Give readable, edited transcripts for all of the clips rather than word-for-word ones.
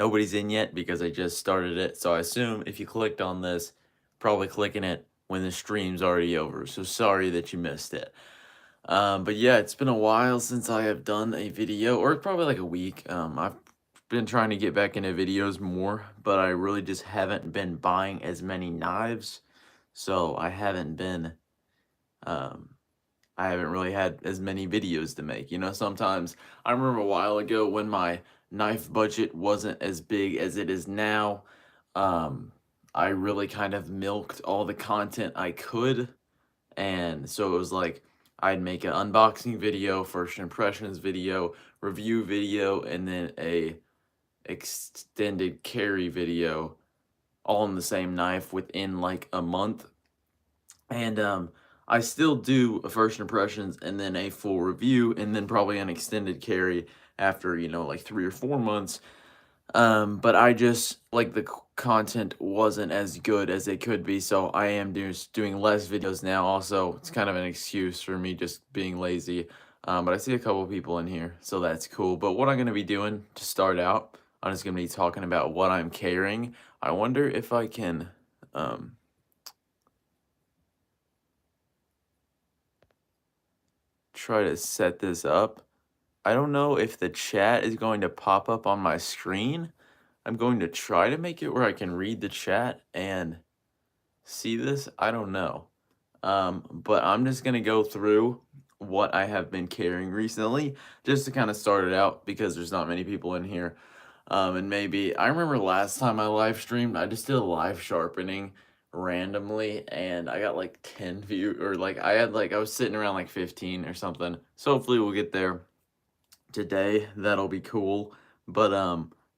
Nobody's in yet because I just started it. So I assume if you clicked on this, probably clicking it when the stream's already over. So sorry that you missed it. But yeah, it's been a while since I have done a video, or probably like a week. I've been trying to get back into videos more, but I really just haven't been buying as many knives. So um, I haven't really had as many videos to make. You know, sometimes I remember a while ago when my knife budget wasn't as big as it is now. Um, I really kind of milked all the content I could. And so it was like I'd make an unboxing video, first impressions video, review video, and then a extended carry video all in the same knife within like a month. And I still do a first impressions and then a full review and then probably an extended carry after, you know, like 3 or 4 months. But I just like the content wasn't as good as it could be, so I am doing less videos now. Also, it's kind of an excuse for me just being lazy. But I see a couple people in here, so that's cool. But what I'm gonna be doing to start out, I'm just gonna be talking about what I'm carrying. I wonder if I can try to set this up. I don't know if the chat is going to pop up on my screen. I'm going to try to make it where I can read the chat and see this. I don't know. But I'm just going to go through what I have been carrying recently just to kind of start it out because there's not many people in here. And maybe I remember last time I live streamed, I just did a live sharpening randomly and I got like 10 views, or like I was sitting around like 15 or something. So hopefully we'll get there today. That'll be cool. But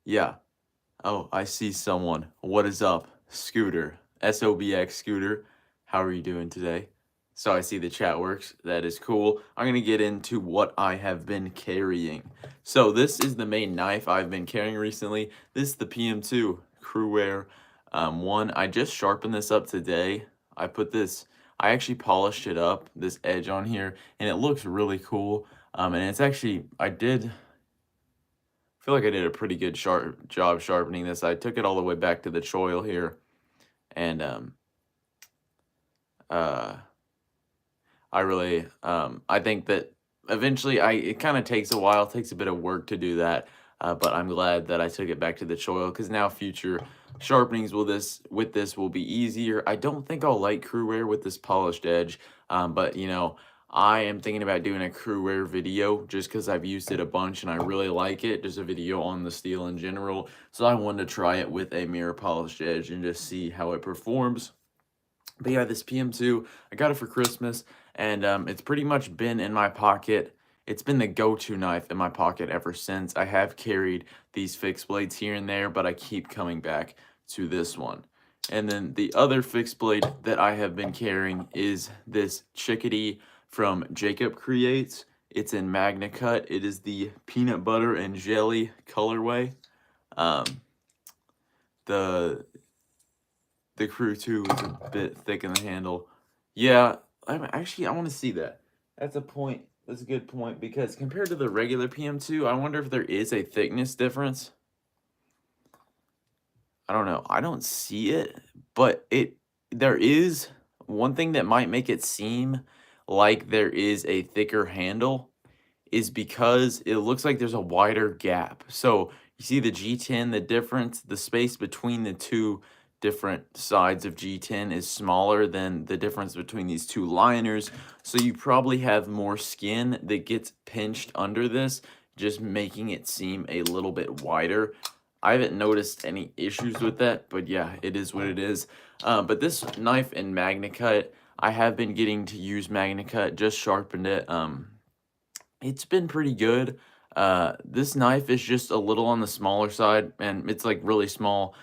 yeah. Oh, I see someone. What is up? Scooter. SOBX Scooter. How are you doing today? So I see the chat works. That is cool. I'm going to get into what I have been carrying. So this is the main knife I've been carrying recently. This is the PM2 Crewwear one. I just sharpened this up today. I actually polished it up, this edge on here, and it looks really cool. And it's actually, I feel like I did a pretty good job sharpening this. I took it all the way back to the choil here, and I think that eventually it kind of takes a while, takes a bit of work to do that, but I'm glad that I took it back to the choil because now future sharpenings with this will be easier. I don't think I'll like Crewwear with this polished edge, but you know, I am thinking about doing a Crewwear video just because I've used it a bunch and I really like it. Just a video on the steel in general. So I wanted to try it with a mirror polished edge and just see how it performs. But yeah, this PM2, I got it for Christmas and it's pretty much been in my pocket. It's been the go-to knife in my pocket ever since. I have carried these fixed blades here and there, but I keep coming back to this one. And then the other fixed blade that I have been carrying is this Chickadee from Jacob Creates. It's in Magnacut. It is the peanut butter and jelly colorway. The Crew 2 is a bit thick in the handle. Yeah, I want to see that. That's a point. That's a good point because compared to the regular PM2, I wonder if there is a thickness difference. I don't know. I don't see it, but there is one thing that might make it seem like there is a thicker handle is because it looks like there's a wider gap. So you see the G10, the difference, the space between the two different sides of G10 is smaller than the difference between these two liners. So you probably have more skin that gets pinched under this, just making it seem a little bit wider. I haven't noticed any issues with that, but yeah, it is what it is. But this knife in Magnacut, I have been getting to use Magnacut, just sharpened it. It's been pretty good. This knife is just a little on the smaller side, and it's like really small,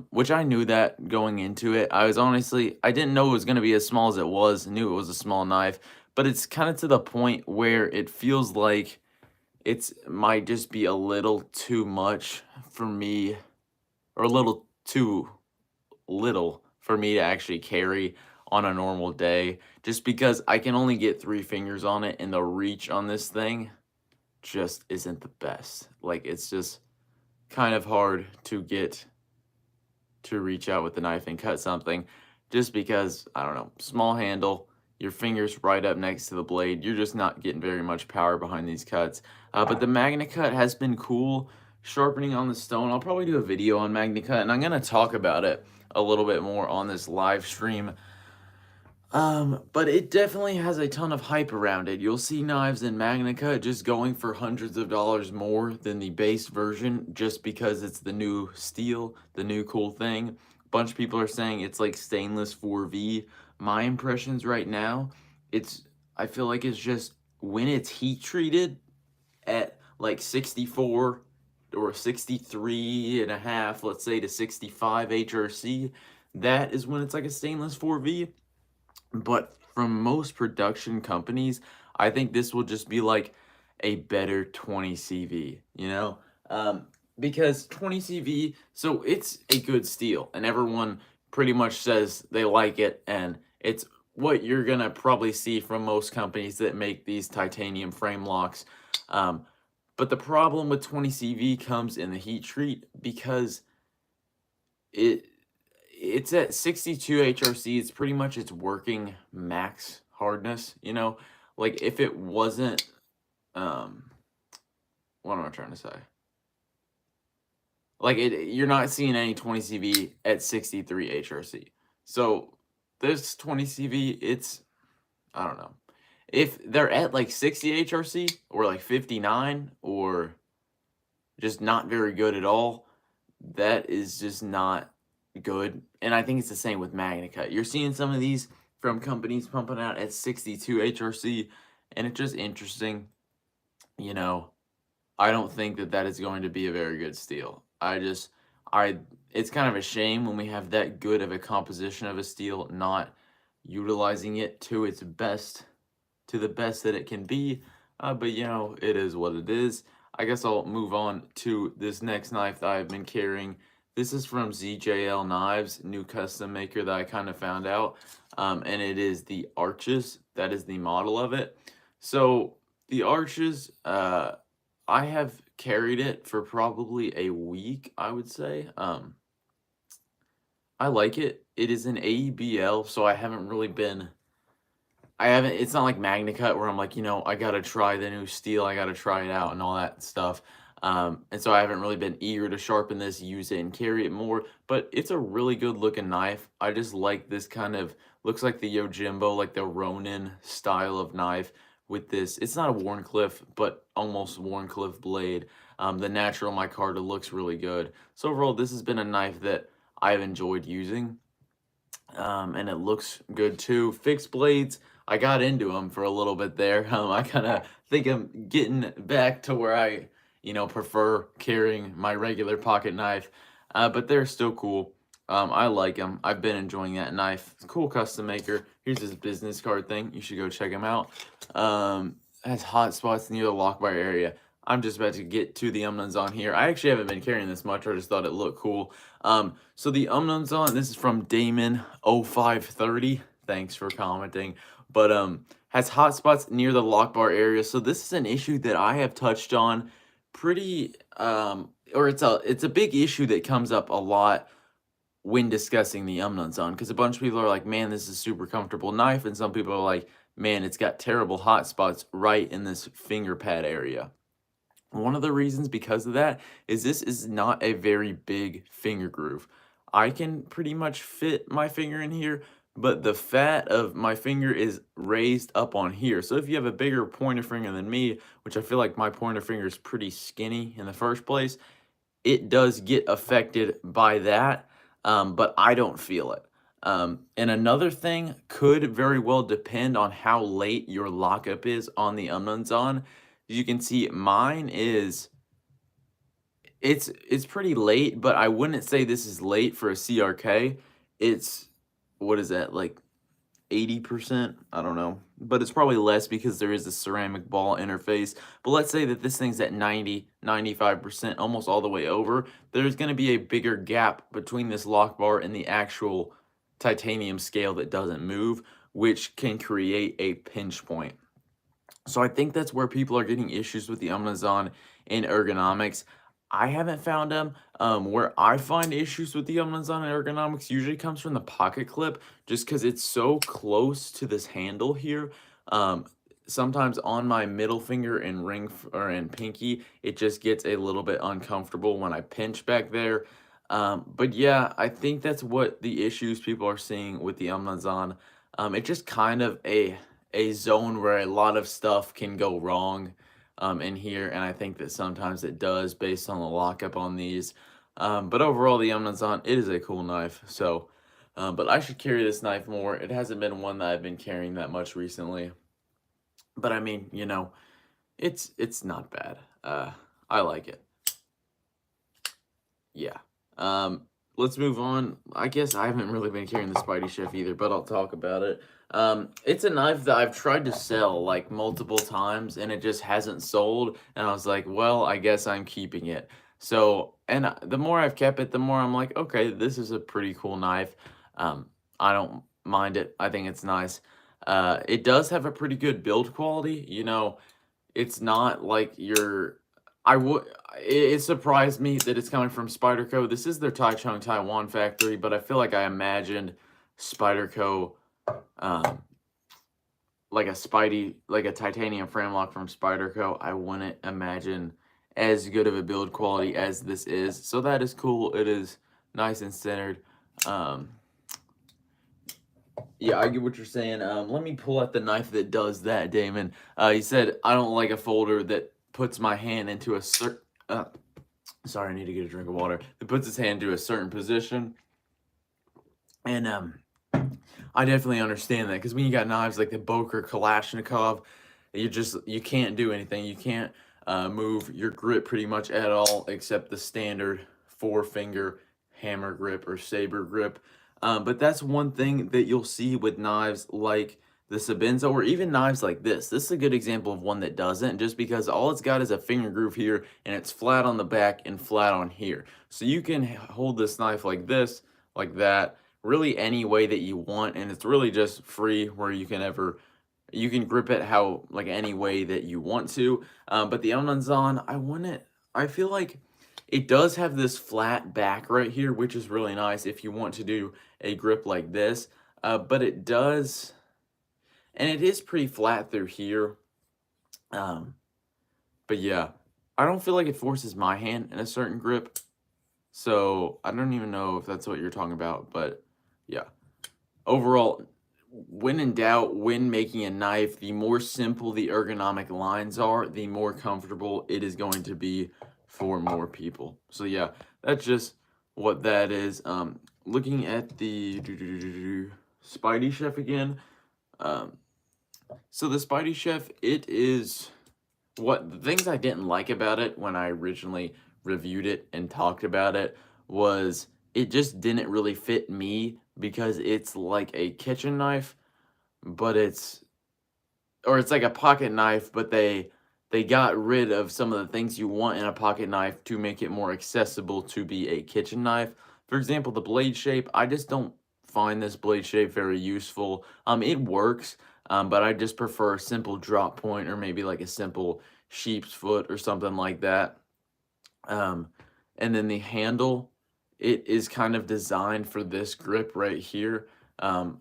which I knew that going into it. I didn't know it was going to be as small as it was. I knew it was a small knife, but it's kind of to the point where it feels like might just be a little too much for me, or a little too little for me to actually carry on a normal day, just because I can only get 3 fingers on it and the reach on this thing just isn't the best. Like, it's just kind of hard to get to reach out with the knife and cut something, just because, I don't know, small handle, your fingers right up next to the blade, you're just not getting very much power behind these cuts. But the Magnacut has been cool. Sharpening on the stone, I'll probably do a video on Magnacut, and I'm going to talk about it a little bit more on this live stream. But it definitely has a ton of hype around it. You'll see knives in Magnacut just going for hundreds of dollars more than the base version just because it's the new steel, the new cool thing. A bunch of people are saying it's like stainless 4V. My impressions right now, I feel like it's just when it's heat treated at like 64 or 63 and a half, let's say to 65 HRC, that is when it's like a stainless 4V. But from most production companies, I think this will just be like a better 20 CV, you know? Because 20 CV, so it's a good steel, and everyone pretty much says they like it, and it's what you're gonna probably see from most companies that make these titanium frame locks. But the problem with 20 CV comes in the heat treat because it it's at 62 HRC. It's pretty much its working max hardness, you know? Like, if it wasn't, what am I trying to say? Like, you're not seeing any 20 CV at 63 HRC. So, this 20 CV, it's, I don't know. If they're at, like, 60 HRC or, like, 59 or just not very good at all, that is just not good. And I think it's the same with Magnacut. You're seeing some of these from companies pumping out at 62 HRC, and it's just interesting. You know, I don't think that that is going to be a very good steel. It's kind of a shame when we have that good of a composition of a steel, not utilizing it to its best, to the best that it can be. But you know, it is what it is. I guess I'll move on to this next knife that I've been carrying. This is from ZJL Knives, new custom maker that I kind of found out. And it is the Arches. That is the model of it. So the Arches, I have carried it for probably a week, I would say. I like it. It is an AEBL, so it's not like Magnacut where I'm like, you know, I gotta try the new steel, I gotta try it out and all that stuff. And so I haven't really been eager to sharpen this, use it, and carry it more, but it's a really good looking knife. I just like this kind of, looks like the Yojimbo, like the Ronin style of knife with this. It's not a Wharncliffe, but almost Wharncliffe blade. The natural micarta looks really good. So overall, this has been a knife that I've enjoyed using. And it looks good too. Fixed blades, I got into them for a little bit there. I kind of think I'm getting back to where I, you know, prefer carrying my regular pocket knife, but they're still cool. I like them. I've been enjoying that knife. It's a cool custom maker. Here's his business card thing. You should go check him out. Has hot spots near the lock bar area. I'm just about to get to the on here. I actually haven't been carrying this much. I just thought it looked cool. So the on, this is from Damon0530. Thanks for commenting. But has hot spots near the lock bar area. So this is an issue that I have touched on pretty, or it's a big issue that comes up a lot when discussing the zone, because a bunch of people are like, man, this is a super comfortable knife, and some people are like, man, it's got terrible hot spots right in this finger pad area. One of the reasons because of that is this is not a very big finger groove. I can pretty much fit my finger in here, but the fat of my finger is raised up on here. So if you have a bigger pointer finger than me, which I feel like my pointer finger is pretty skinny in the first place, it does get affected by that, but I don't feel it. And another thing could very well depend on how late your lockup is on the on. You can see mine is, it's pretty late, but I wouldn't say this is late for a CRK. It's, what is that, like 80%? I don't know, but it's probably less because there is a ceramic ball interface. But let's say that this thing's at 90, 95%, almost all the way over. There's going to be a bigger gap between this lock bar and the actual titanium scale that doesn't move, which can create a pinch point. So I think that's where people are getting issues with the Amazon in ergonomics. I haven't found them. Where I find issues with the Amazon ergonomics usually comes from the pocket clip, just because it's so close to this handle here. Um, Sometimes on my middle finger and or in pinky, it just gets a little bit uncomfortable when I pinch back there. But yeah, I think that's what the issues people are seeing with the Amazon. It's just kind of a zone where a lot of stuff can go wrong in here, and I think that sometimes it does based on the lockup on these. But overall, the Amazon, it is a cool knife. So, but I should carry this knife more. It hasn't been one that I've been carrying that much recently. But I mean, you know, it's not bad. I like it. Yeah. Um, let's move on. I guess I haven't really been carrying the SpideyChef either, but I'll talk about it. It's a knife that I've tried to sell like multiple times and it just hasn't sold. And I was like, well, I guess I'm keeping it. So, and the more I've kept it, the more I'm like, okay, this is a pretty cool knife. I don't mind it. I think it's nice. It does have a pretty good build quality. You know, it's not like your I would it surprised me that it's coming from Spyderco. This is their Taichung, Taiwan factory, but I feel like I imagined Spyderco, um, like a titanium frame lock from Spyderco. I wouldn't imagine as good of a build quality as this is. So that is cool. It is nice and centered. Um, yeah, I get what you're saying. Let me pull out the knife that does that, Damon. He said, I don't like a folder that puts my hand into a certain... sorry, I need to get a drink of water. That puts his hand into a certain position. And I definitely understand that. Because when you got knives like the Boker Kalashnikov, you can't do anything. You can't move your grip pretty much at all except the standard 4-finger hammer grip or saber grip. But that's one thing that you'll see with knives like the Sebenza or even knives like this. This is a good example of one that doesn't, just because all it's got is a finger groove here and it's flat on the back and flat on here. So you can hold this knife like this, like that, really any way that you want, and it's really just free where you can grip it how like any way that you want to. But the Amazon, I feel like it does have this flat back right here, which is really nice if you want to do a grip like this. But it does, and it is pretty flat through here. But yeah, I don't feel like it forces my hand in a certain grip. So I don't even know if that's what you're talking about, but yeah. Overall, when in doubt, when making a knife, the more simple the ergonomic lines are, the more comfortable it is going to be for more people. So yeah, that's just what that is. Looking at the SpideyChef again. So the SpideyChef, it is what the things I didn't like about it when I originally reviewed it and talked about it was it just didn't really fit me because it's like a kitchen knife, but it's like a pocket knife, but they got rid of some of the things you want in a pocket knife to make it more accessible to be a kitchen knife. For example, the blade shape, I just don't find this blade shape very useful. It works, but I just prefer a simple drop point or maybe like a simple sheep's foot or something like that. And then the handle, it is kind of designed for this grip right here.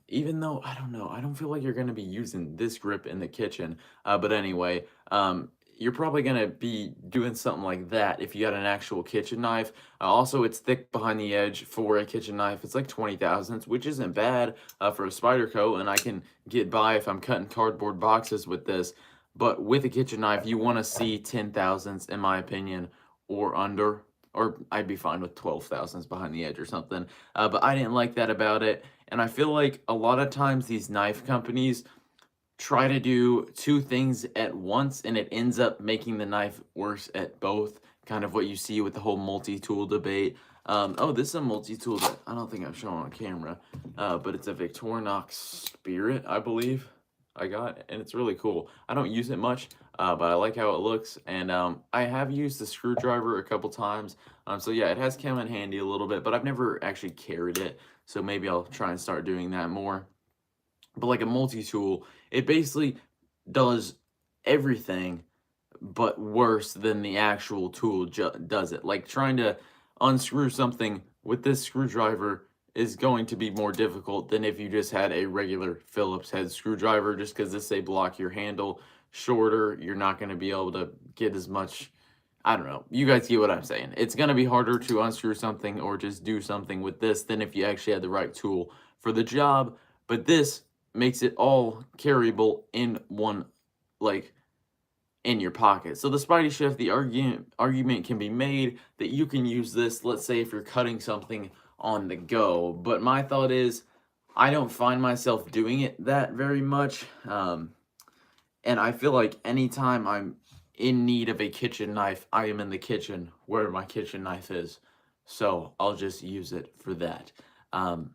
Even though, I don't know, I don't feel like you're going to be using this grip in the kitchen. But anyway, you're probably going to be doing something like that if you got an actual kitchen knife. Also, it's thick behind the edge for a kitchen knife. It's like 20 thousandths, which isn't bad for a Spyderco, and I can get by if I'm cutting cardboard boxes with this. But with a kitchen knife, you want to see 10 thousandths, in my opinion, or under, or I'd be fine with 12 thousandths behind the edge or something. But I didn't like that about it. And I feel like a lot of times these knife companies try to do two things at once and it ends up making the knife worse at both. Kind of what you see with the whole multi-tool debate. Oh, this is a multi-tool that I don't think I'm showing on camera, but it's a Victorinox Spirit, I believe I got, and it's really cool. I don't use it much, but I like how it looks, and I have used the screwdriver a couple times, so yeah, it has come in handy a little bit, but I've never actually carried it, so maybe I'll try and start doing that more. But like a multi-tool, it basically does everything but worse than the actual tool does it. Like trying to unscrew something with this screwdriver is going to be more difficult than if you just had a regular Phillips head screwdriver, just because this they block your handle shorter. You're not going to be able to get as much. I don't know. You guys get what I'm saying. It's going to be harder to unscrew something or just do something with this than if you actually had the right tool for the job. But this makes it all carryable in one, like, in your pocket. So the SpideyChef, the argument can be made that you can use this, let's say if you're cutting something on the go. But my thought is, I don't find myself doing it that very much. And I feel like anytime I'm in need of a kitchen knife, I am in the kitchen where my kitchen knife is. So I'll just use it for that. Um,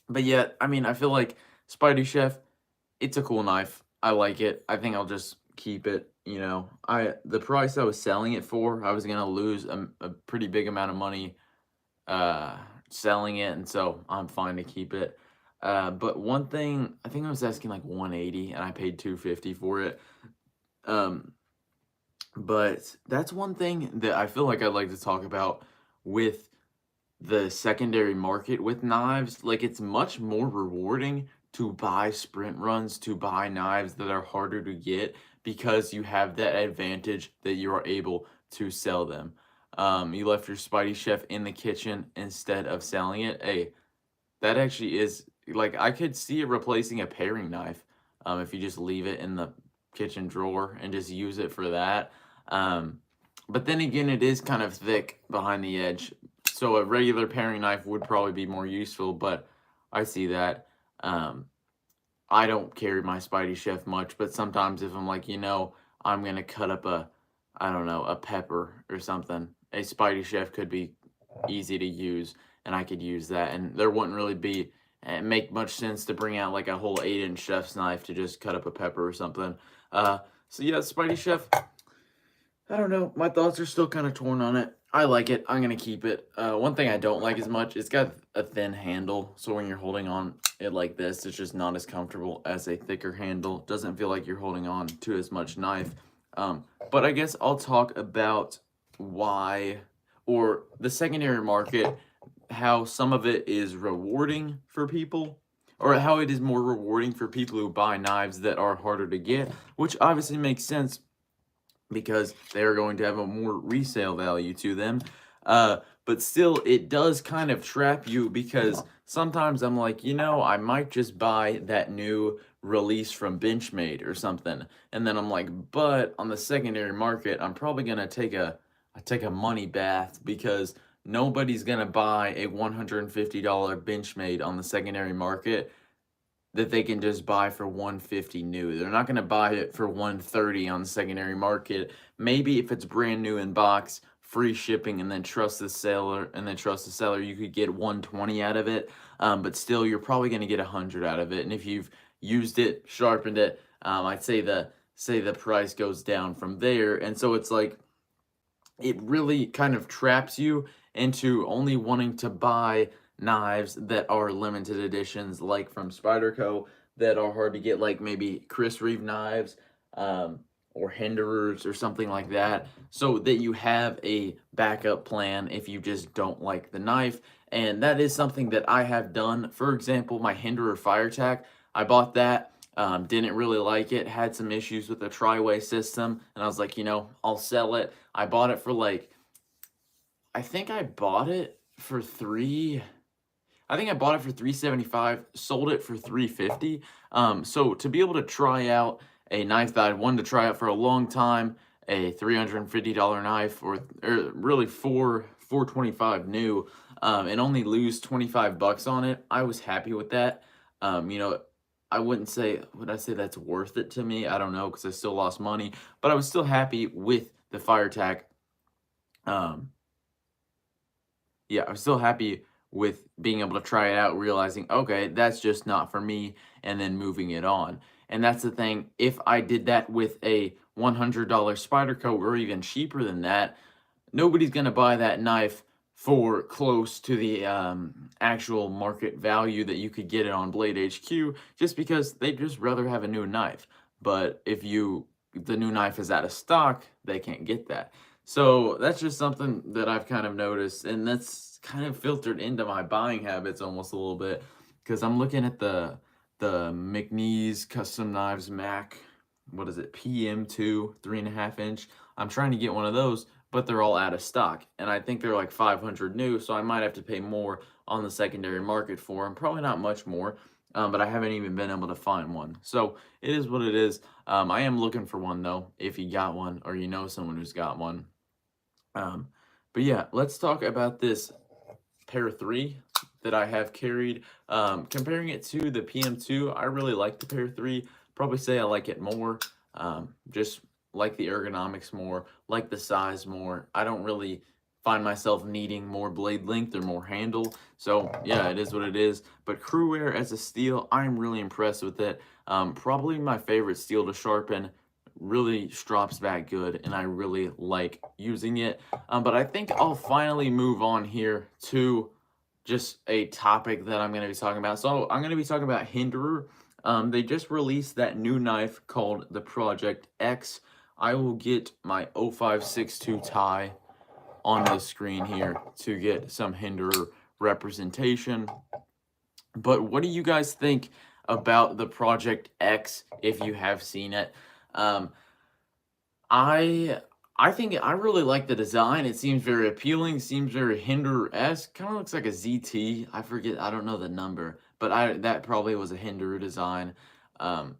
but yeah, I mean, I feel like SpideyChef, it's a cool knife. I like it. I think I'll just keep it. You know, the price I was selling it for, I was gonna lose a pretty big amount of money selling it, and so I'm fine to keep it. But one thing, I think I was asking like 180, and I paid 250 for it. Um, but that's one thing that I feel like I'd like to talk about with the secondary market with knives. Like, it's much more rewarding to buy sprint runs, to buy knives that are harder to get, because you have that advantage that you are able to sell them. You left your SpideyChef in the kitchen instead of selling it. Hey, that actually is, like, I could see it replacing a paring knife, if you just leave it in the kitchen drawer and just use it for that. But then again, it is kind of thick behind the edge, so a regular paring knife would probably be more useful, but I see that. I don't carry my SpideyChef much, but sometimes if I'm like, I'm gonna cut up I don't know, a pepper or something, a SpideyChef could be easy to use, and I could use that, and there wouldn't really be make much sense to bring out like a whole 8-inch chef's knife to just cut up a pepper or something. So yeah, SpideyChef, I don't know. My thoughts are still kind of torn on it. I like it. I'm gonna keep it. One thing I don't like as much, it's got a thin handle, so when you're holding on it like this, it's just not as comfortable as a thicker handle. Doesn't feel like you're holding on to as much knife. But I guess I'll talk about why, or the secondary market, how some of it is rewarding for people, or how it is more rewarding for people who buy knives that are harder to get, which obviously makes sense because they're going to have a more resale value to them. But still, it does kind of trap you, because sometimes I'm like, I might just buy that new release from Benchmade or something, and then I'm like, but on the secondary market, I'm probably gonna take a money bath, because nobody's gonna buy a $150 Benchmade on the secondary market that they can just buy for 150 new. They're not going to buy it for 130 on the secondary market. Maybe if it's brand new in box, free shipping, and then trust the seller, you could get 120 out of it. But still, you're probably going to get 100 out of it. And if you've used it, sharpened it, I'd say the price goes down from there. And so it's like, it really kind of traps you into only wanting to buy knives that are limited editions, like from Spyderco, that are hard to get, like maybe Chris Reeve knives, or Hinderers or something like that, so that you have a backup plan if you just don't like the knife. And that is something that I have done. For example, my Hinderer Fire Tack, I bought that, didn't really like it, had some issues with the tri-way system, and I was like, I'll sell it. I bought it for like, I think I bought it for $375, sold it for $350. So to be able to try out a knife that I wanted to try out for a long time, a $350 knife, or really $425 new, and only lose 25 bucks on it, I was happy with that. I wouldn't say, would I say that's worth it to me? I don't know, because I still lost money, but I was still happy with the Fire Tack. Yeah, I was still happy with being able to try it out, realizing, okay, that's just not for me, and then moving it on. And that's the thing, if I did that with a $100 Spyderco, or even cheaper than that, nobody's going to buy that knife for close to the actual market value that you could get it on Blade HQ, just because they'd just rather have a new knife. But if you the new knife is out of stock, they can't get that. So that's just something that I've kind of noticed, and that's kind of filtered into my buying habits almost a little bit, because I'm looking at the McNeese Custom Knives Mac, what is it, PM2 3.5 inch. I'm trying to get one of those, but they're all out of stock, and I think they're like 500 new, so I might have to pay more on the secondary market for them. Probably not much more, but I haven't even been able to find one. So it is what it is. I am looking for one though, if you got one or you know someone who's got one. Um, but yeah, let's talk about this Pair 3 that I have carried. Comparing it to the PM2, I really like the Pair 3. Probably say I like it more. Just like the ergonomics more, like the size more. I don't really find myself needing more blade length or more handle. So yeah, it is what it is. But Cruwear as a steel, I'm really impressed with it. Probably my favorite steel to sharpen. Really strops back good, and I really like using it. But I think I'll finally move on here to just a topic that I'm going to be talking about. So I'm going to be talking about Hinderer. They just released that new knife called the Project X. I will get my 0562 tie on the screen here to get some Hinderer representation. But what do you guys think about the Project X if you have seen it? I I think I really like the design. It seems very appealing, seems very Hinderer-esque. Kind of looks like a ZT. I forget, I don't know the number, but that probably was a Hinderer design. Um,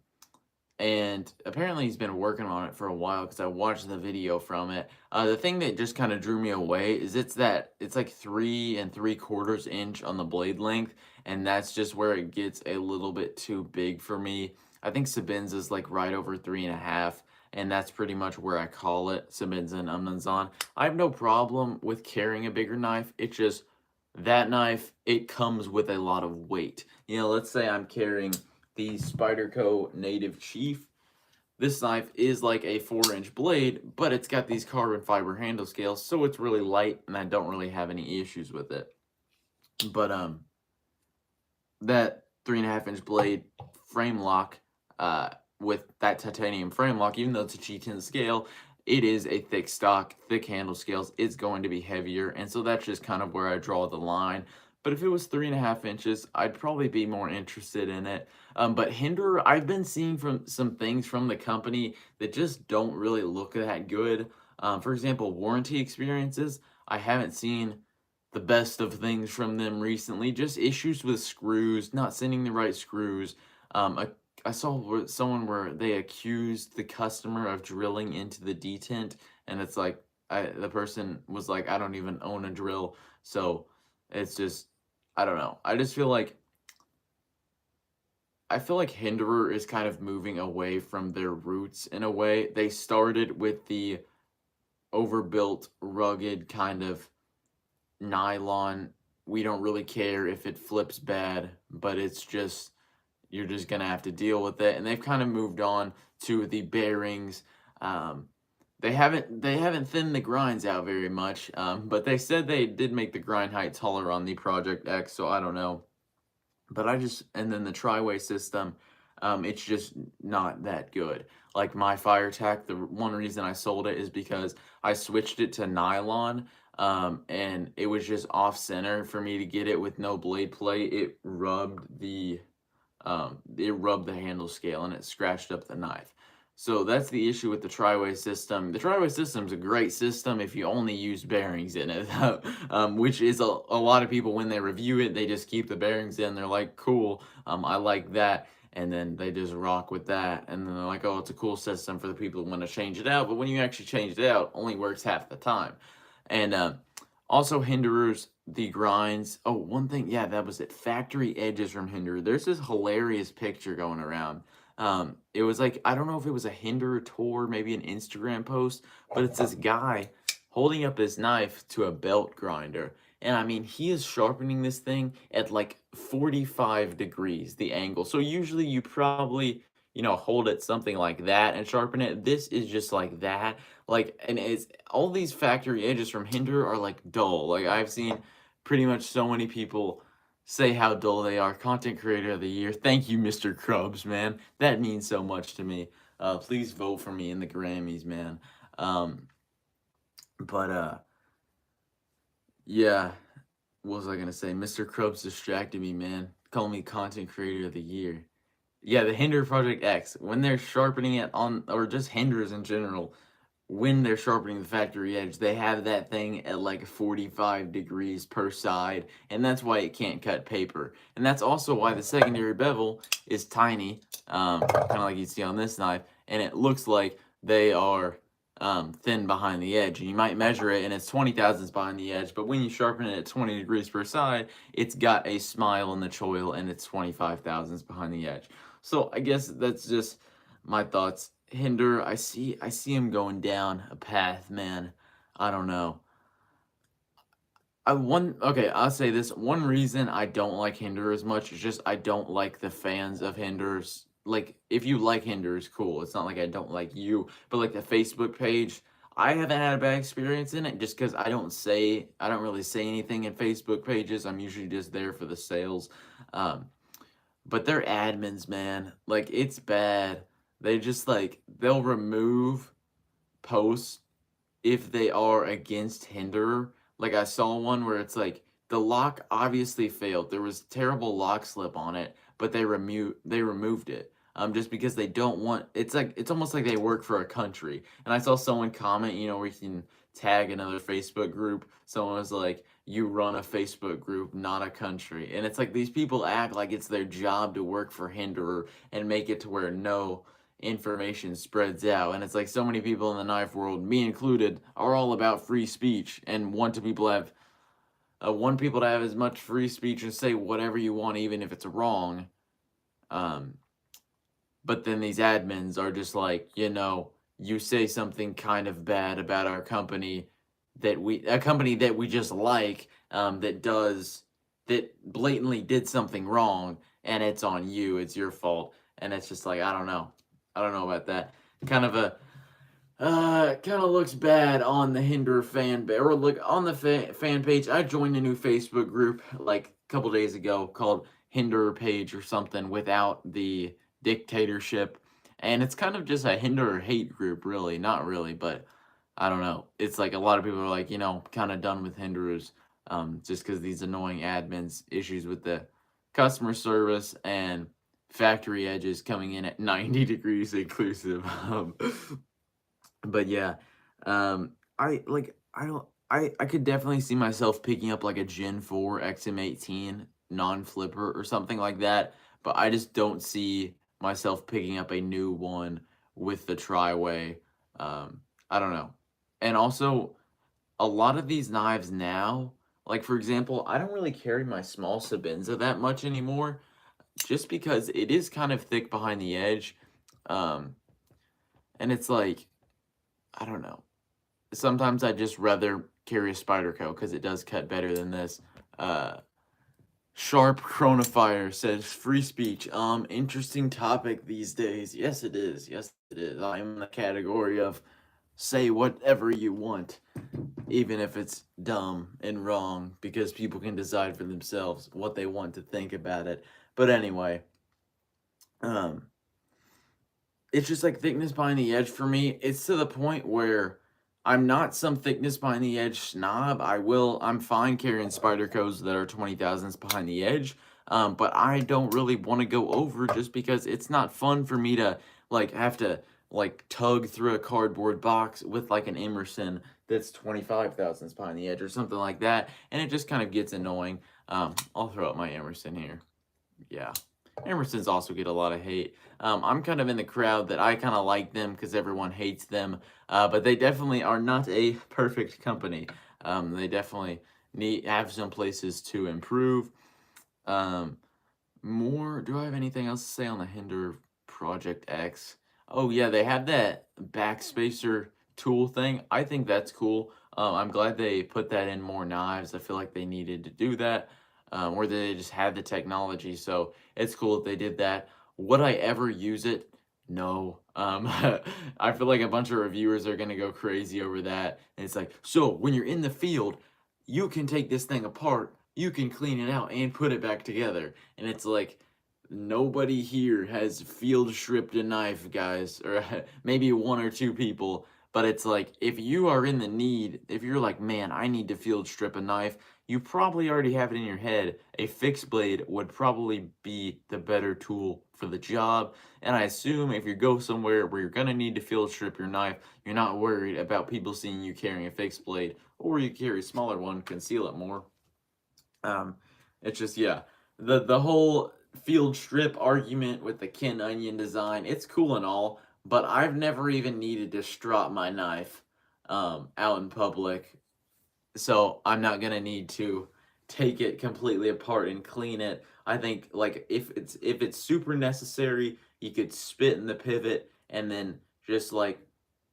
and apparently he's been working on it for a while because I watched the video from it. The thing that just kind of drew me away is it's like 3 3/4 inch on the blade length, and that's just where it gets a little bit too big for me. I think Sebenza's like right over 3.5, and that's pretty much where I call it, Sebenza and Umnanzan. I have no problem with carrying a bigger knife. It's just that knife, it comes with a lot of weight. You know, let's say I'm carrying the Spyderco Native Chief. This knife is like a 4-inch blade, but it's got these carbon fiber handle scales, so it's really light, and I don't really have any issues with it. But that 3.5-inch blade frame lock, with that titanium frame lock, even though it's a G10 scale, it is a thick stock, thick handle scales. It's going to be heavier, and so that's just kind of where I draw the line. But if it was 3.5 inches, I'd probably be more interested in it. But Hinderer, I've been seeing from some things from the company that just don't really look that good. For example, warranty experiences. I haven't seen the best of things from them recently. Just issues with screws, not sending the right screws. I saw someone where they accused the customer of drilling into the detent, and it's like the person was like, "I don't even own a drill," so it's just, I don't know. I feel like Hinderer is kind of moving away from their roots in a way. They started with the overbuilt, rugged kind of nylon. We don't really care if it flips bad, but it's just, you're just gonna have to deal with it. And they've kind of moved on to the bearings. They haven't thinned the grinds out very much, but they said they did make the grind height taller on the Project X, so I don't know. But and then the tri-way system, it's just not that good. Like my fire tack, the one reason I sold it is because I switched it to nylon, and it was just off center for me to get it with no blade play. It rubbed the handle scale, and it scratched up the knife. So that's the issue with the tri-way system. The tri-way system is a great system if you only use bearings in it, which is a lot of people, when they review it, they just keep the bearings in. They're like, cool, I like that. And then they just rock with that. And then they're like, oh, it's a cool system for the people who want to change it out. But when you actually change it out, it only works half the time. And also Hinderers, the grinds. Oh, one thing, yeah, that was it. Factory edges from Hinderer. There's this hilarious picture going around. It was like, I don't know if it was a Hinderer tour, maybe an Instagram post, but it's this guy holding up his knife to a belt grinder. And I mean, he is sharpening this thing at like 45 degrees, the angle. So usually you probably, hold it something like that and sharpen it. This is just like that. Like, and it's all these factory edges from Hinderer are like dull. Like, I've seen pretty much so many people say how dull they are. Content creator of the year. Thank you, Mr. Krubs, man. That means so much to me. Please vote for me in the Grammys, man. Um, but yeah, what was I gonna say? Mr. Krubs distracted me, man. Call me content creator of the year. Yeah, the Hinder Project X. When they're sharpening it on, or just Hinders in general, when they're sharpening the factory edge, they have that thing at like 45 degrees per side, and that's why it can't cut paper. And that's also why the secondary bevel is tiny, kind of like you see on this knife, and it looks like they are thin behind the edge. And you might measure it, and it's 20 thousandths behind the edge, but when you sharpen it at 20 degrees per side, it's got a smile in the choil, and it's 25 thousandths behind the edge. So I guess that's just my thoughts. Hinder, I see him going down a path, man. I don't know. Okay, I'll say this. One reason I don't like Hinder as much is just I don't like the fans of Hinders. Like, if you like Hinders, cool. It's not like I don't like you, but like the Facebook page, I haven't had a bad experience in it just because I don't really say anything in Facebook pages. I'm usually just there for the sales. Um, but their admins, man, like it's bad. They just like they'll remove posts if they are against Hinderer. Like I saw one where it's like the lock obviously failed. There was terrible lock slip on it, but they removed it. Just because they don't want it's almost like they work for a country. And I saw someone comment, where you can tag another Facebook group. Someone was like, you run a Facebook group, not a country. And it's like these people act like it's their job to work for Hinderer and make it to where no information spreads out. And it's like so many people in the knife world, me included, are all about free speech and want people to have as much free speech and say whatever you want, even if it's wrong. Um, but then these admins are just like, you say something kind of bad about our company a company that we just like, that blatantly did something wrong, and it's on you, it's your fault. And it's just like, I don't know. I don't know about that. Kind of looks bad on the Hinder or look on the fan page. I joined a new Facebook group like a couple days ago called Hinder page or something without the dictatorship, and it's kind of just a Hinder hate group, really. Not really, but I don't know. It's like a lot of people are like, kind of done with Hinderers, just because these annoying admins, issues with the customer service, and factory edges coming in at 90 degrees inclusive. But yeah, I could definitely see myself picking up like a Gen 4 XM18 non-flipper or something like that, but I just don't see myself picking up a new one with the Triway. I don't know. And also, a lot of these knives now, like for example, I don't really carry my small Sebenza that much anymore, just because it is kind of thick behind the edge. And it's like, I don't know. Sometimes I'd just rather carry a Spyderco because it does cut better than this. Sharp Chronofire says free speech. Interesting topic these days. Yes, it is. Yes, it is. I am in the category of say whatever you want, even if it's dumb and wrong, because people can decide for themselves what they want to think about it. But anyway, it's just like thickness behind the edge for me. It's to the point where I'm not some thickness behind the edge snob. I'm fine carrying Spydercos that are 20 thousandths behind the edge. But I don't really want to go over just because it's not fun for me to like have to like tug through a cardboard box with like an Emerson that's 25 thousandths behind the edge or something like that. And it just kind of gets annoying. I'll throw up my Emerson here. Yeah. Emersons also get a lot of hate. I'm kind of in the crowd that I kind of like them because everyone hates them, but they definitely are not a perfect company. They definitely have some places to improve. Do I have anything else to say on the Hinder Project X? Oh yeah, they have that backspacer tool thing. I think that's cool. I'm glad they put that in more knives. I feel like they needed to do that. Or they just had the technology, so it's cool if they did that. Would I ever use it? No. I feel like a bunch of reviewers are gonna go crazy over that. And it's like, so when you're in the field, you can take this thing apart, you can clean it out and put it back together. And it's like, nobody here has field stripped a knife, guys, or maybe one or two people. But it's like, if you are in the need, if you're like, man, I need to field strip a knife, you probably already have it in your head. A fixed blade would probably be the better tool for the job. And I assume if you go somewhere where you're gonna need to field strip your knife, you're not worried about people seeing you carrying a fixed blade, or you carry a smaller one, conceal it more. Um, it's just, yeah, the whole field strip argument with the Ken Onion design, it's cool and all, but I've never even needed to strop my knife out in public, so I'm not gonna need to take it completely apart and clean it. I think, like, if it's super necessary, you could spit in the pivot and then just like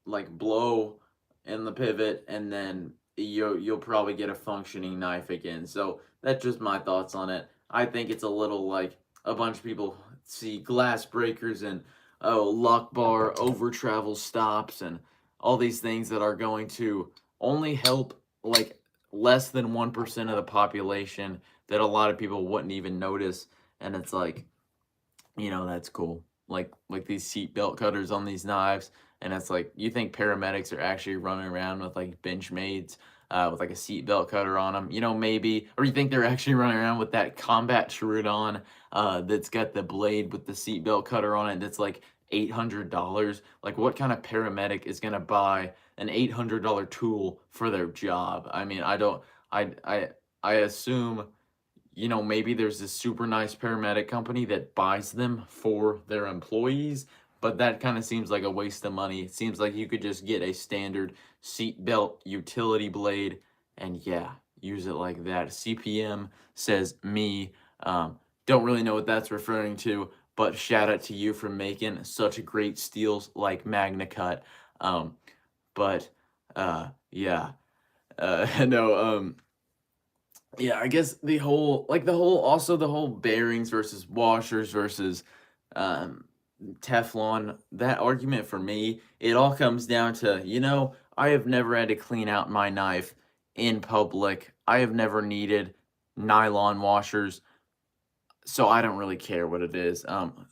blow in the pivot, and then you'll probably get a functioning knife again. So that's just my thoughts on it. I think it's a little like a bunch of people see glass breakers and, oh, luck bar, over travel stops, and all these things that are going to only help like less than 1% of the population, that a lot of people wouldn't even notice. And it's like, that's cool. Like these seat belt cutters on these knives, and it's like, you think paramedics are actually running around with like Benchmades, with like a seat belt cutter on them, maybe, or you think they're actually running around with that combat Sheridan, that's got the blade with the seat belt cutter on it, that's like $800. Like, what kind of paramedic is gonna buy an $800 tool for their job? I mean, I don't, I assume, maybe there's this super nice paramedic company that buys them for their employees, but that kind of seems like a waste of money. It seems like you could just get a standard seatbelt utility blade and, yeah, use it like that. CPM says me. Don't really know what that's referring to, but shout out to you for making such great steels like Magnacut. But yeah, no, yeah, I guess the whole bearings versus washers versus um, Teflon, that argument for me, it all comes down to, I have never had to clean out my knife in public. I have never needed nylon washers, so I don't really care what it is.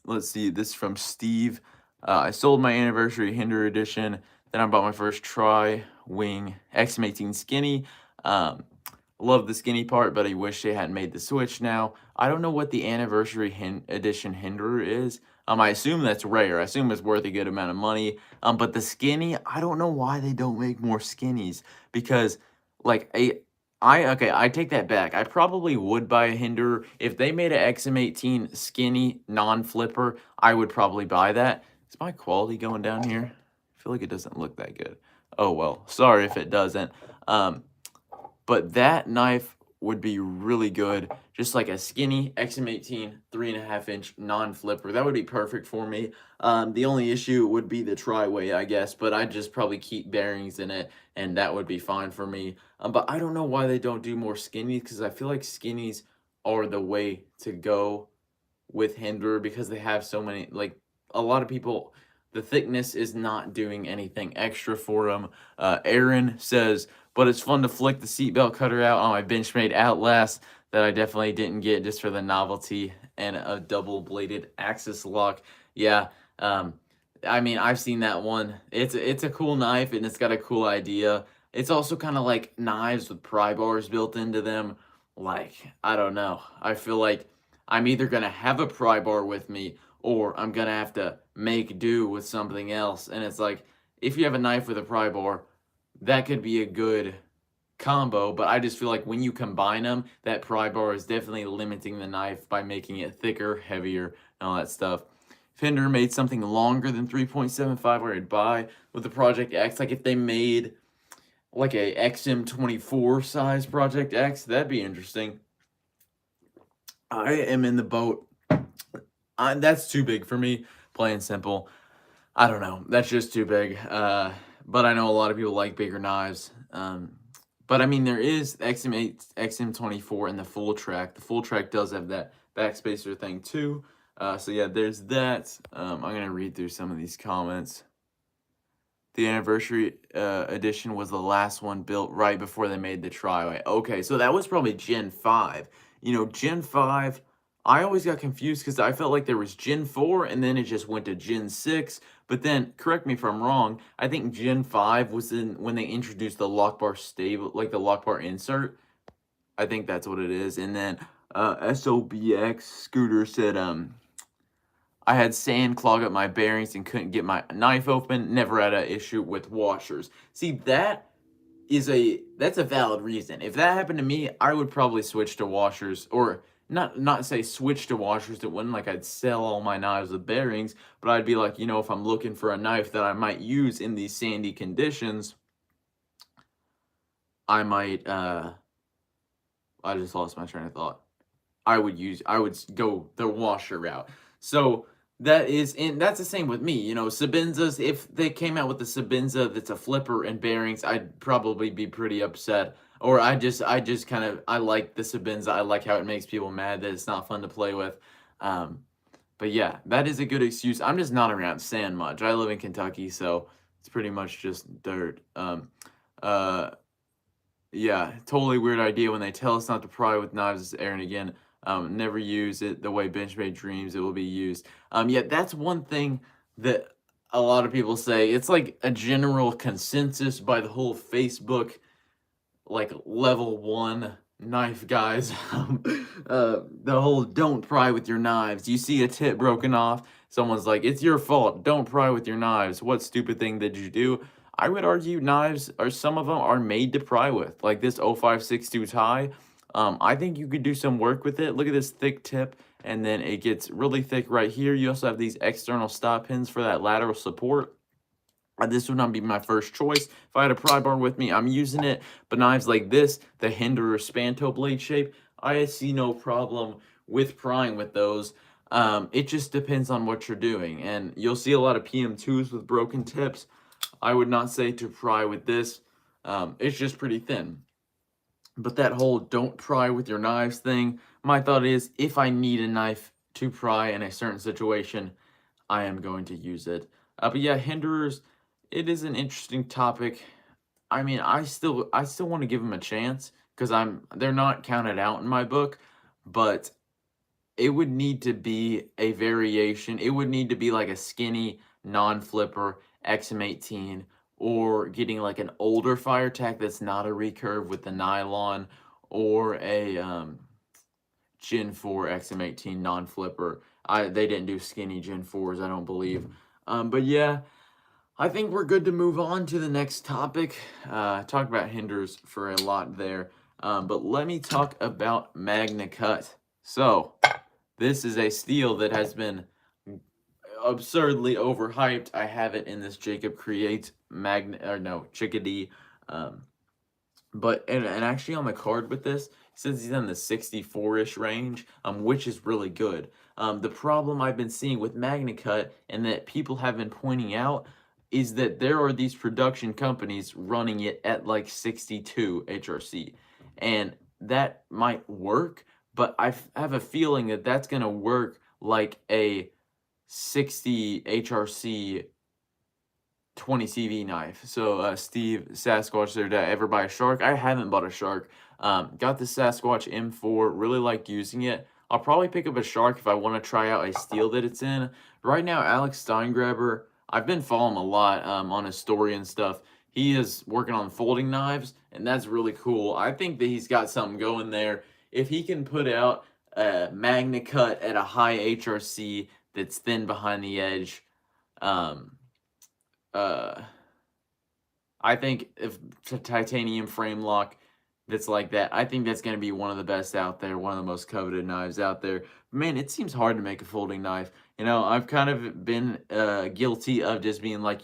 Let's see, this is from Steve. I sold my anniversary Hinderer edition. Then I bought my first Tri-Wing XM18 Skinny. Love the skinny part, but I wish they hadn't made the switch now. I don't know what the anniversary edition Hinderer is. I assume that's rare. I assume it's worth a good amount of money. But the skinny, I don't know why they don't make more skinnies, because like I take that back. I probably would buy a Hinderer if they made an XM18 skinny non-flipper. I would probably buy that. Is my quality going down here? I feel like it doesn't look that good. Oh well, sorry if it doesn't. But that knife would be really good. Just like a skinny XM18 3.5-inch non-flipper. That would be perfect for me. The only issue would be the tri-way, I guess, but I'd just probably keep bearings in it, and that would be fine for me. But I don't know why they don't do more skinnies, because I feel like skinnies are the way to go with Hinderer, because they have so many, like, a lot of people, the thickness is not doing anything extra for them. Aaron says, but it's fun to flick the seatbelt cutter out on my Benchmade Outlast that I definitely didn't get just for the novelty and a double-bladed axis lock. Yeah, I mean, I've seen that one. It's a cool knife, and it's got a cool idea. It's also kind of like knives with pry bars built into them. Like, I don't know. I feel like I'm either going to have a pry bar with me, or I'm going to have to make do with something else. And it's like, if you have a knife with a pry bar, that could be a good combo, but I just feel like when you combine them, that pry bar is definitely limiting the knife by making it thicker, heavier, and all that stuff. If Hinderer made something longer than 3.75, where I'd buy with the Project X, like if they made like a XM24 size Project X, that'd be interesting. I am in the boat. That's too big for me, plain and simple. I don't know. That's just too big. But I know a lot of people like bigger knives. But I mean, there is XM8, XM24, and the full track. The full track does have that backspacer thing too. So yeah, there's that. I'm gonna read through some of these comments. The anniversary edition was the last one built right before they made the Tri-Way. Okay, so that was probably Gen 5. Gen 5, I always got confused because I felt like there was Gen 4 and then it just went to Gen 6. But then, correct me if I'm wrong, I think Gen 5 was in when they introduced the lock bar stable, like the lock bar insert. I think that's what it is. And then SOBX Scooter said, I had sand clog up my bearings and couldn't get my knife open. Never had an issue with washers. See, that's a valid reason. If that happened to me, I would probably switch to washers, or not say switch to washers. It wouldn't like I'd sell all my knives with bearings, but I'd be like, if I'm looking for a knife that I might use in these sandy conditions, I might I just lost my train of thought. I would go the washer route. So that's the same with me. Sebenzas, if they came out with the Sebenza that's a flipper and bearings, I'd probably be pretty upset. Or I just kind of, I like the Sebenza. I like how it makes people mad that it's not fun to play with. But yeah, that is a good excuse. I'm just not around sand much. I live in Kentucky, so it's pretty much just dirt. Uh, yeah, totally weird idea when they tell us not to pry with knives, Aaron, again. Never use it the way Benchmade dreams it will be used. Yeah, that's one thing that a lot of people say. It's like a general consensus by the whole Facebook, like level 1 knife guys. The whole don't pry with your knives. You see a tip broken off, someone's like, it's your fault. Don't pry with your knives. What stupid thing did you do? I would argue knives some of them are made to pry with, like this 0562 tie. I think you could do some work with it. Look at this thick tip, and then it gets really thick right here. You also have these external stop pins for that lateral support. This would not be my first choice. If I had a pry bar with me, I'm using it. But knives like this, the Hinderer Spanto blade shape, I see no problem with prying with those. It just depends on what you're doing. And you'll see a lot of PM2s with broken tips. I would not say to pry with this. It's just pretty thin. But that whole don't pry with your knives thing, my thought is if I need a knife to pry in a certain situation, I am going to use it. But yeah, Hinderers, it is an interesting topic. I mean, I still want to give them a chance because they're not counted out in my book, but it would need to be a variation. It would need to be like a skinny non-flipper XM18, or getting like an older fire tack that's not a recurve with the nylon, or a Gen 4 XM18 non-flipper. They didn't do skinny Gen 4s, I don't believe. But yeah, I think we're good to move on to the next topic. Talked about hinders for a lot there, but let me talk about Magnacut. So, this is a steel that has been absurdly overhyped. I have it in this Jacob Creates Chickadee. But actually on the card with this, it says he's in the 64-ish range, which is really good. The problem I've been seeing with Magnacut, and that people have been pointing out, is that there are these production companies running it at like 62 HRC. And that might work, but I have a feeling that that's going to work like a 60 HRC 20 CV knife. So Steve Sasquatch there, did I ever buy a Shark? I haven't bought a Shark. Got the Sasquatch M4, really liked using it. I'll probably pick up a Shark if I want to try out a steel that it's in. Right now, Alex Steingraber, I've been following him a lot on his story and stuff. He is working on folding knives, and that's really cool. I think that he's got something going there. If he can put out a Magnacut at a high HRC that's thin behind the edge, I think if titanium frame lock that's like that, I think that's going to be one of the best out there, one of the most coveted knives out there. Man, it seems hard to make a folding knife. I've kind of been guilty of just being like,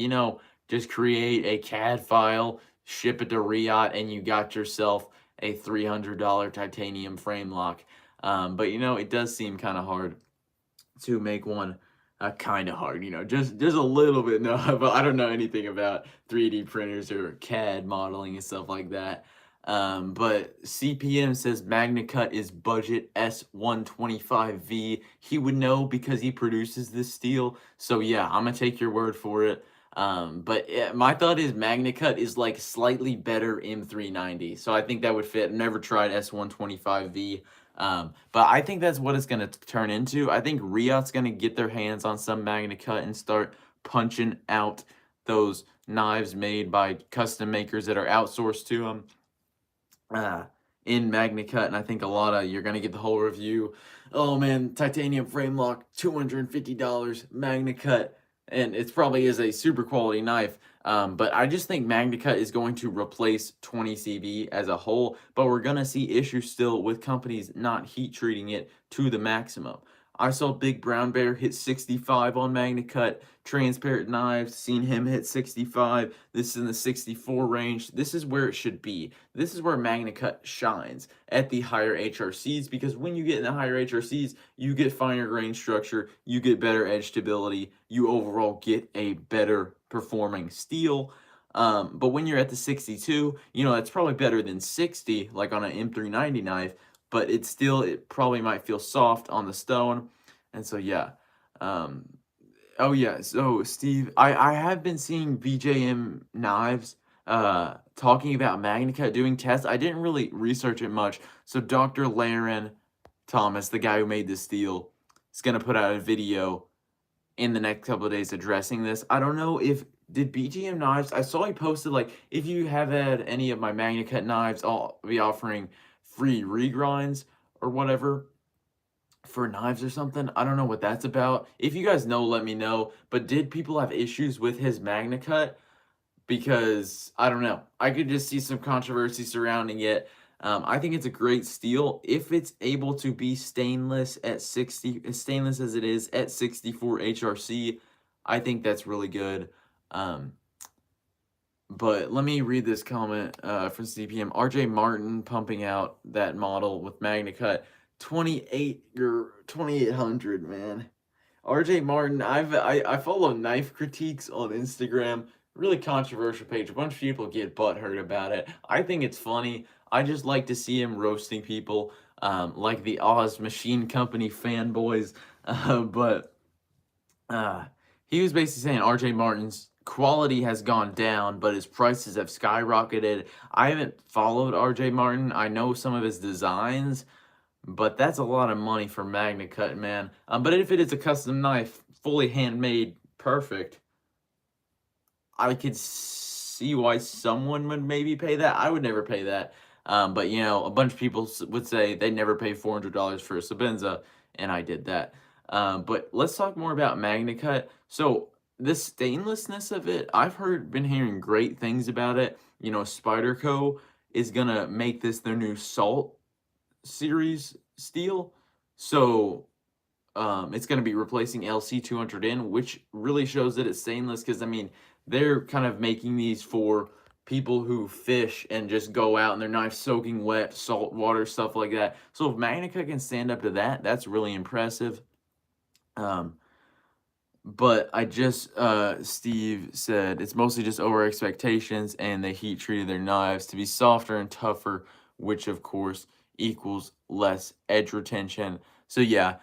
just create a CAD file, ship it to Riot, and you got yourself a $300 titanium frame lock. But, it does seem kind of hard to make one. Kind of hard, just a little bit. No, but I don't know anything about 3D printers or CAD modeling and stuff like that. But CPM says Magnacut is budget S125V. He would know because he produces this steel. So yeah, I'm gonna take your word for it. But yeah, my thought is Magnacut is like slightly better M390. So I think that would fit. Never tried S125V. But I think that's what it's going to turn into. I think Riot's going to get their hands on some Magnacut and start punching out those knives made by custom makers that are outsourced to them in Magnacut. And I think a lot of you're going to get the whole review. Oh man, titanium frame lock, $250, Magnacut. And it probably is a super quality knife. But I just think Magnacut is going to replace 20CV as a whole, but we're going to see issues still with companies not heat treating it to the maximum. I saw Big Brown Bear hit 65 on Magnacut, transparent knives, seen him hit 65. This is in the 64 range. This is where it should be. This is where Magnacut shines at the higher HRCs, because when you get in the higher HRCs, you get finer grain structure, you get better edge stability, you overall get a better performing steel. But when you're at the 62, you know, that's probably better than 60, like on an M390 knife, but it probably might feel soft on the stone. And so, yeah. Oh, yeah. So, Steve, I have been seeing VJM Knives talking about Magnacut doing tests. I didn't really research it much. So, Dr. Laren Thomas, the guy who made this steel, is going to put out a video in the next couple of days addressing this. I don't know if did BGM Knives, I saw he posted, like, if you have had any of my Magnacut knives, I'll be offering free regrinds or whatever for knives or something. I don't know what that's about. If you guys know, let me know. But did people have issues with his Magnacut? Because I don't know. I could just see some controversy surrounding it. I think it's a great steel if it's able to be stainless at 60, as stainless as it is at 64 HRC. I think that's really good. But let me read this comment from CPM. RJ Martin pumping out that model with Magnacut 2800, man. RJ Martin, I follow Knife Critiques on Instagram. Really controversial page. A bunch of people get butthurt about it. I think it's funny. I just like to see him roasting people, like the Oz Machine Company fanboys. But he was basically saying RJ Martin's quality has gone down, but his prices have skyrocketed. I haven't followed RJ Martin. I know some of his designs, but that's a lot of money for Magnacut, man. But if it is a custom knife, fully handmade, perfect, I could see why someone would maybe pay that. I would never pay that. But, you know, a bunch of people would say they'd never pay $400 for a Sebenza, and I did that. But let's talk more about Magnacut. So the stainlessness of it, been hearing great things about it. You know, Spyderco is going to make this their new Salt series steel. So it's going to be replacing LC200N, which really shows that it's stainless, because, I mean, they're kind of making these for people who fish and just go out and their knives soaking wet, salt water, stuff like that. So if Magnacut can stand up to that, that's really impressive. But Steve said, it's mostly just over expectations, and they heat treated their knives to be softer and tougher, which of course equals less edge retention. So yeah,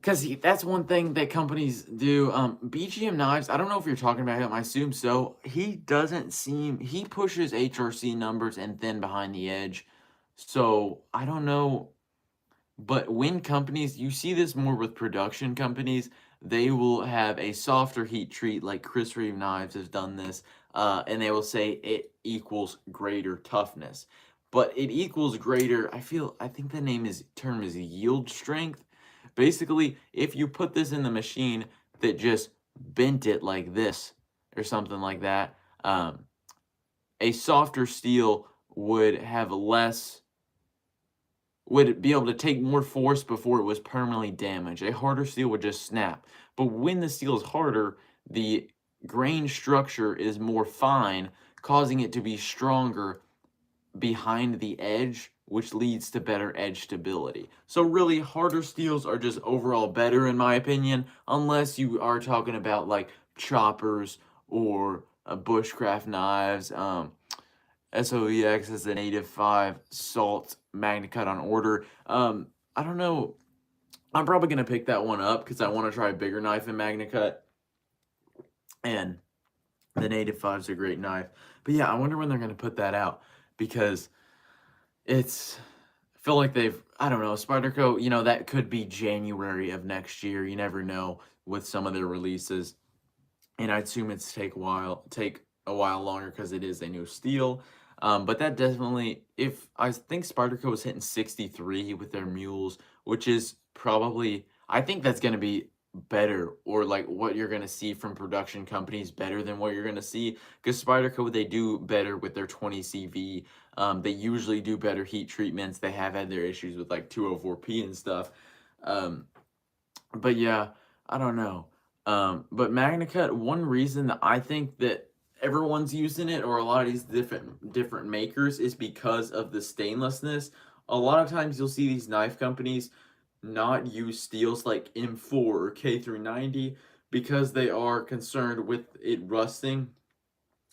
because that's one thing that companies do. BGM Knives, I don't know if you're talking about him, I assume so. He pushes HRC numbers and thin behind the edge. So I don't know. But when companies, you see this more with production companies, they will have a softer heat treat, like Chris Reeve Knives has done this, and they will say it equals greater toughness. But it equals greater, I think the term is yield strength. Basically, if you put this in the machine that just bent it like this or something like that, a softer steel would be able to take more force before it was permanently damaged. A harder steel would just snap. But when the steel is harder, the grain structure is more fine, causing it to be stronger behind the edge, which leads to better edge stability. So really, harder steels are just overall better, in my opinion, unless you are talking about like choppers or bushcraft knives. SOEX is a native 5 salt Magnacut on order. I don't know. I'm probably going to pick that one up because I want to try a bigger knife in Magnacut. And the native 5's a great knife. But yeah, I wonder when they're going to put that out, because it's feel like I don't know, Spyderco, that could be January of next year. You never know with some of their releases. And I assume take a while longer because it is a new steel. But that definitely, if I think Spyderco was hitting 63 with their mules, which is probably, I think that's going to be better, or like what you're going to see from production companies better than what you're going to see, because Spyderco, they do better with their 20 CV. They usually do better heat treatments. They have had their issues with like 204P and stuff. Um, but yeah, I don't know. But Magnacut, one reason that I think that everyone's using it, or a lot of these different makers, is because of the stainlessness. A lot of times you'll see these knife companies not use steels like M4 or K390 because they are concerned with it rusting,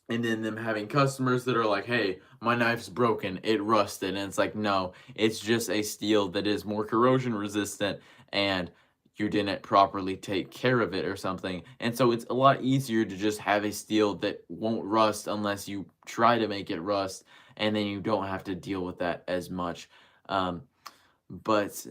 and then them having customers that are like, hey, my knife's broken, it rusted. And it's like, no, it's just a steel that is more corrosion resistant, and you didn't properly take care of it or something. And so it's a lot easier to just have a steel that won't rust unless you try to make it rust, and then you don't have to deal with that as much. But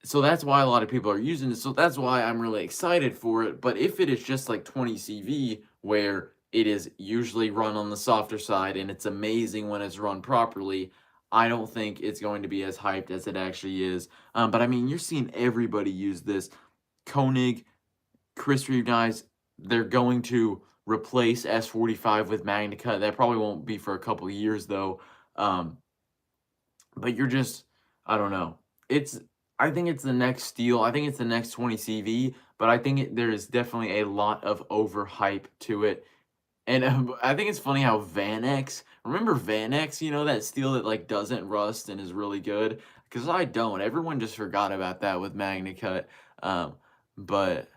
so that's why a lot of people are using it. So that's why I'm really excited for it. But if it is just like 20 CV, where it is usually run on the softer side and it's amazing when it's run properly, I don't think it's going to be as hyped as it actually is. But I mean, you're seeing everybody use this. Koenig, Chris Reeve knives, they're going to replace S45 with Magnacut. That probably won't be for a couple of years though. But you're just, I don't know. I think it's the next steel. I think it's the next 20 CV, but I think there is definitely a lot of overhype to it. And I think it's funny how Vanex, remember Vanex, that steel that like doesn't rust and is really good? Because I don't. Everyone just forgot about that with Magnacut. But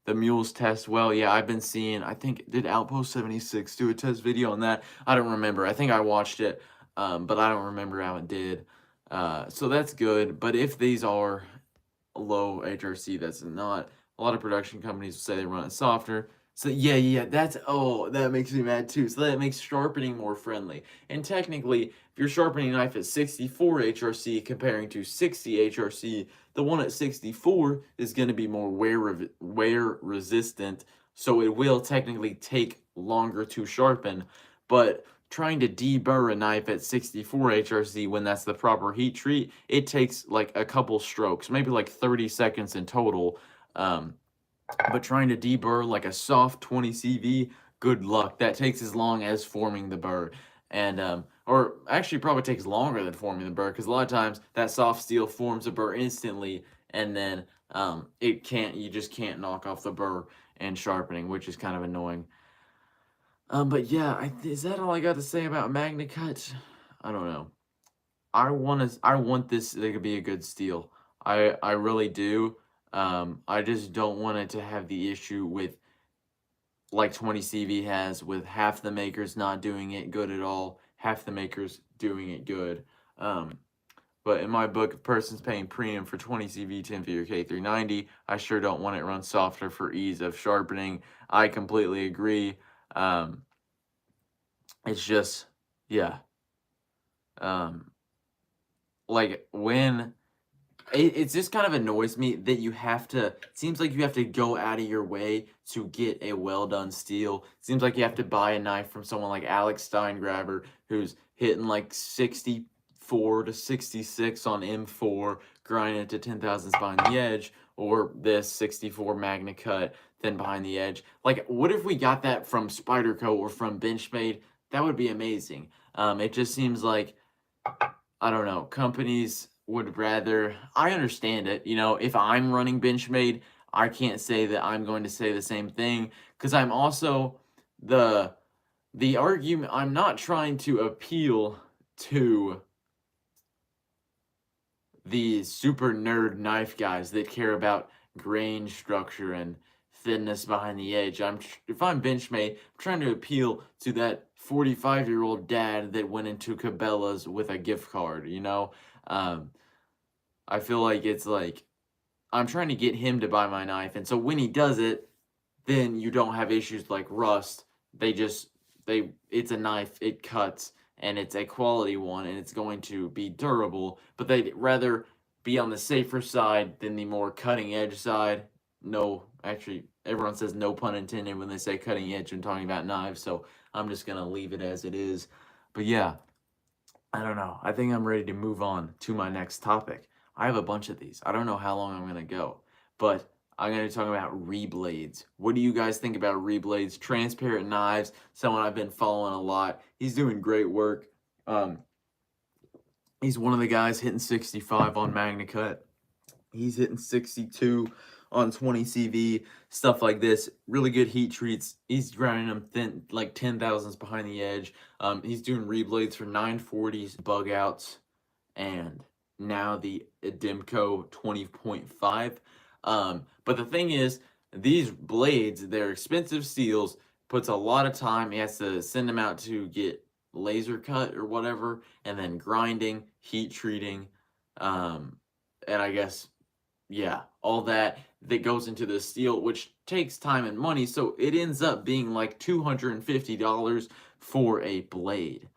the mules test well. Yeah, I've been seeing, I think, did Outpost 76 do a test video on that? I don't remember. I think I watched it, but I don't remember how it did. So that's good. But if these are low HRC, that's not. A lot of production companies say they run it softer. So yeah, that makes me mad too. So that makes sharpening more friendly. And technically, if you're sharpening a knife at 64 HRC comparing to 60 HRC, the one at 64 is going to be more wear resistant, so it will technically take longer to sharpen. But trying to deburr a knife at 64 HRC when that's the proper heat treat, it takes like a couple strokes, maybe like 30 seconds in total. But trying to deburr like a soft 20 CV, good luck. That takes as long as forming the burr. And, or actually probably takes longer than forming the burr, because a lot of times that soft steel forms a burr instantly, and then you just can't knock off the burr and sharpening, which is kind of annoying. But yeah, is that all I got to say about Magnacut? I don't know. I want this to be a good steel. I really do. I just don't want it to have the issue with, like 20 CV has, with half the makers not doing it good at all, half the makers doing it good. But in my book, if a person's paying premium for 20 CV 10-figure K390, I sure don't want it run softer for ease of sharpening. I completely agree. It's just, yeah. Like when it just kind of annoys me that it seems like you have to go out of your way to get a well done steel. It seems like you have to buy a knife from someone like Alex Steingraber, who's hitting like 64 to 66 on M4, grinding it to 10 thousandths behind the edge, or this 64 Magnacut, then behind the edge. Like, what if we got that from Spyderco or from Benchmade? That would be amazing. It just seems like, I don't know, companies would rather, I understand it, if I'm running Benchmade, I can't say that I'm going to say the same thing, because I'm also the argument, I'm not trying to appeal to the super nerd knife guys that care about grain structure and thinness behind the edge. If I'm Benchmade, I'm trying to appeal to that 45-year-old dad that went into Cabela's with a gift card, I feel like it's like, I'm trying to get him to buy my knife, and so when he does it, then you don't have issues like rust. It's a knife, it cuts, and it's a quality one, and it's going to be durable, but they'd rather be on the safer side than the more cutting edge side. No, actually, everyone says no pun intended when they say cutting edge when talking about knives, so I'm just gonna leave it as it is. But yeah, I don't know. I think I'm ready to move on to my next topic. I have a bunch of these. I don't know how long I'm gonna go, but I'm gonna talk about Reblades. What do you guys think about Reblades? Transparent knives, someone I've been following a lot. He's doing great work. He's one of the guys hitting 65 on Magnacut. He's hitting 62 on 20 CV, stuff like this. Really good heat treats. He's grinding them thin, like 10,000s behind the edge. He's doing reblades for 940s, bug outs, and now the Adimco 20.5. But the thing is, these blades, they're expensive steels, puts a lot of time. He has to send them out to get laser cut or whatever, and then grinding, heat treating, and I guess, yeah, all that goes into the steel, which takes time and money, so it ends up being like $250 for a blade.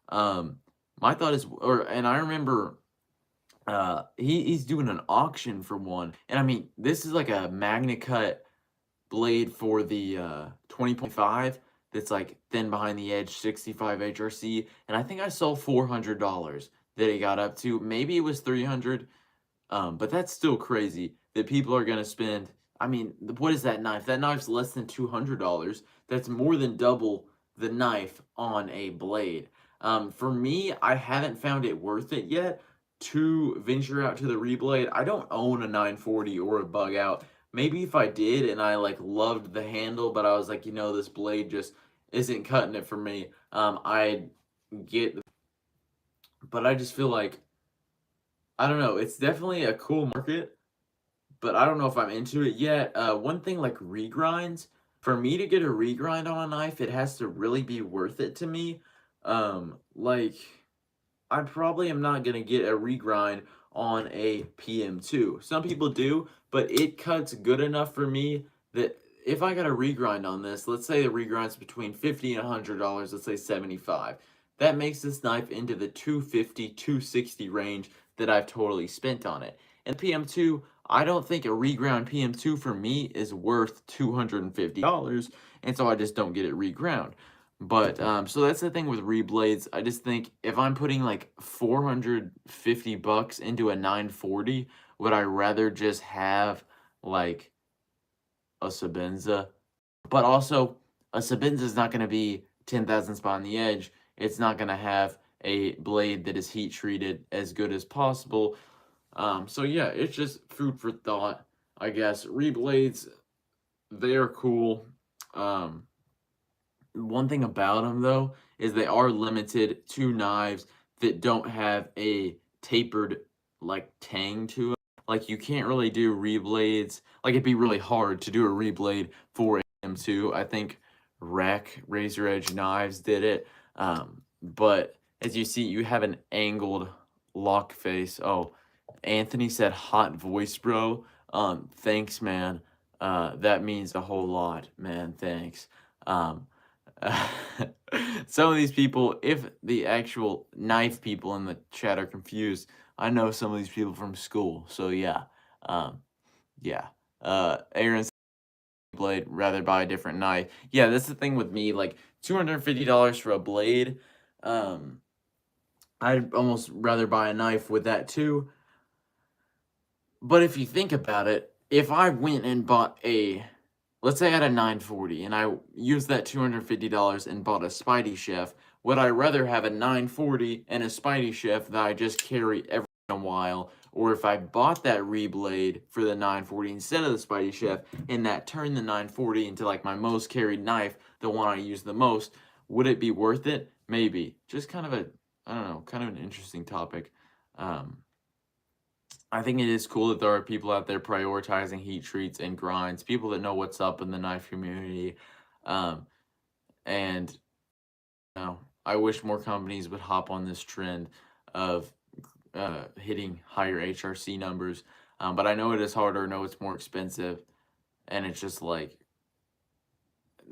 My thought is, and I remember he's doing an auction for one, and I mean, this is like a Magnacut blade for the 20.5 that's like thin behind the edge, 65 HRC, and I think I saw $400 that it got up to. Maybe it was 300, but that's still crazy that people are gonna spend. I mean, what is that knife? That knife's less than $200. That's more than double the knife on a blade. For me, I haven't found it worth it yet to venture out to the reblade. I don't own a 940 or a bug out. Maybe if I did and I like loved the handle, but I was like, this blade just isn't cutting it for me. I'd get, but I just feel like, I don't know. It's definitely a cool market, but I don't know if I'm into it yet. One thing like regrinds, for me to get a regrind on a knife, it has to really be worth it to me. Like, I probably am not gonna get a regrind on a PM2. Some people do, but it cuts good enough for me that if I got a regrind on this, let's say the regrind's between $50 and $100, let's say 75. That makes this knife into the 250, 260 range that I've totally spent on it. And PM2, I don't think a reground PM2 for me is worth $250, and so I just don't get it reground. But so that's the thing with reblades. I just think if I'm putting like $450 into a 940, would I rather just have like a Sebenza? But also, a Sebenza is not going to be 10,000 spot on the edge. It's not going to have a blade that is heat treated as good as possible. So yeah, it's just food for thought, I guess. Reblades, they are cool. One thing about them, though, is they are limited to knives that don't have a tapered, like, tang to it. Like, you can't really do reblades. Like, it'd be really hard to do a reblade for M2. I think Razor Edge Knives did it. But as you see, you have an angled lock face. Oh, Anthony said hot voice, bro. Thanks, man. That means a whole lot, man. Thanks. Some of these people, if the actual knife people in the chat are confused, I know some of these people from school. So yeah, yeah. Aaron's blade, rather buy a different knife. Yeah, that's the thing with me. Like $250 for a blade. I'd almost rather buy a knife with that too. But if you think about it, if I went and bought let's say I had a 940 and I used that $250 and bought a SpideyChef, would I rather have a 940 and a SpideyChef that I just carry every in a while, or if I bought that reblade for the 940 instead of the SpideyChef and that turned the 940 into like my most carried knife, the one I use the most, would it be worth it? Maybe. Just kind of I don't know, kind of an interesting topic. I think it is cool that there are people out there prioritizing heat treats and grinds, people that know what's up in the knife community. And I wish more companies would hop on this trend of hitting higher HRC numbers. But I know it is harder, I know it's more expensive, and it's just like,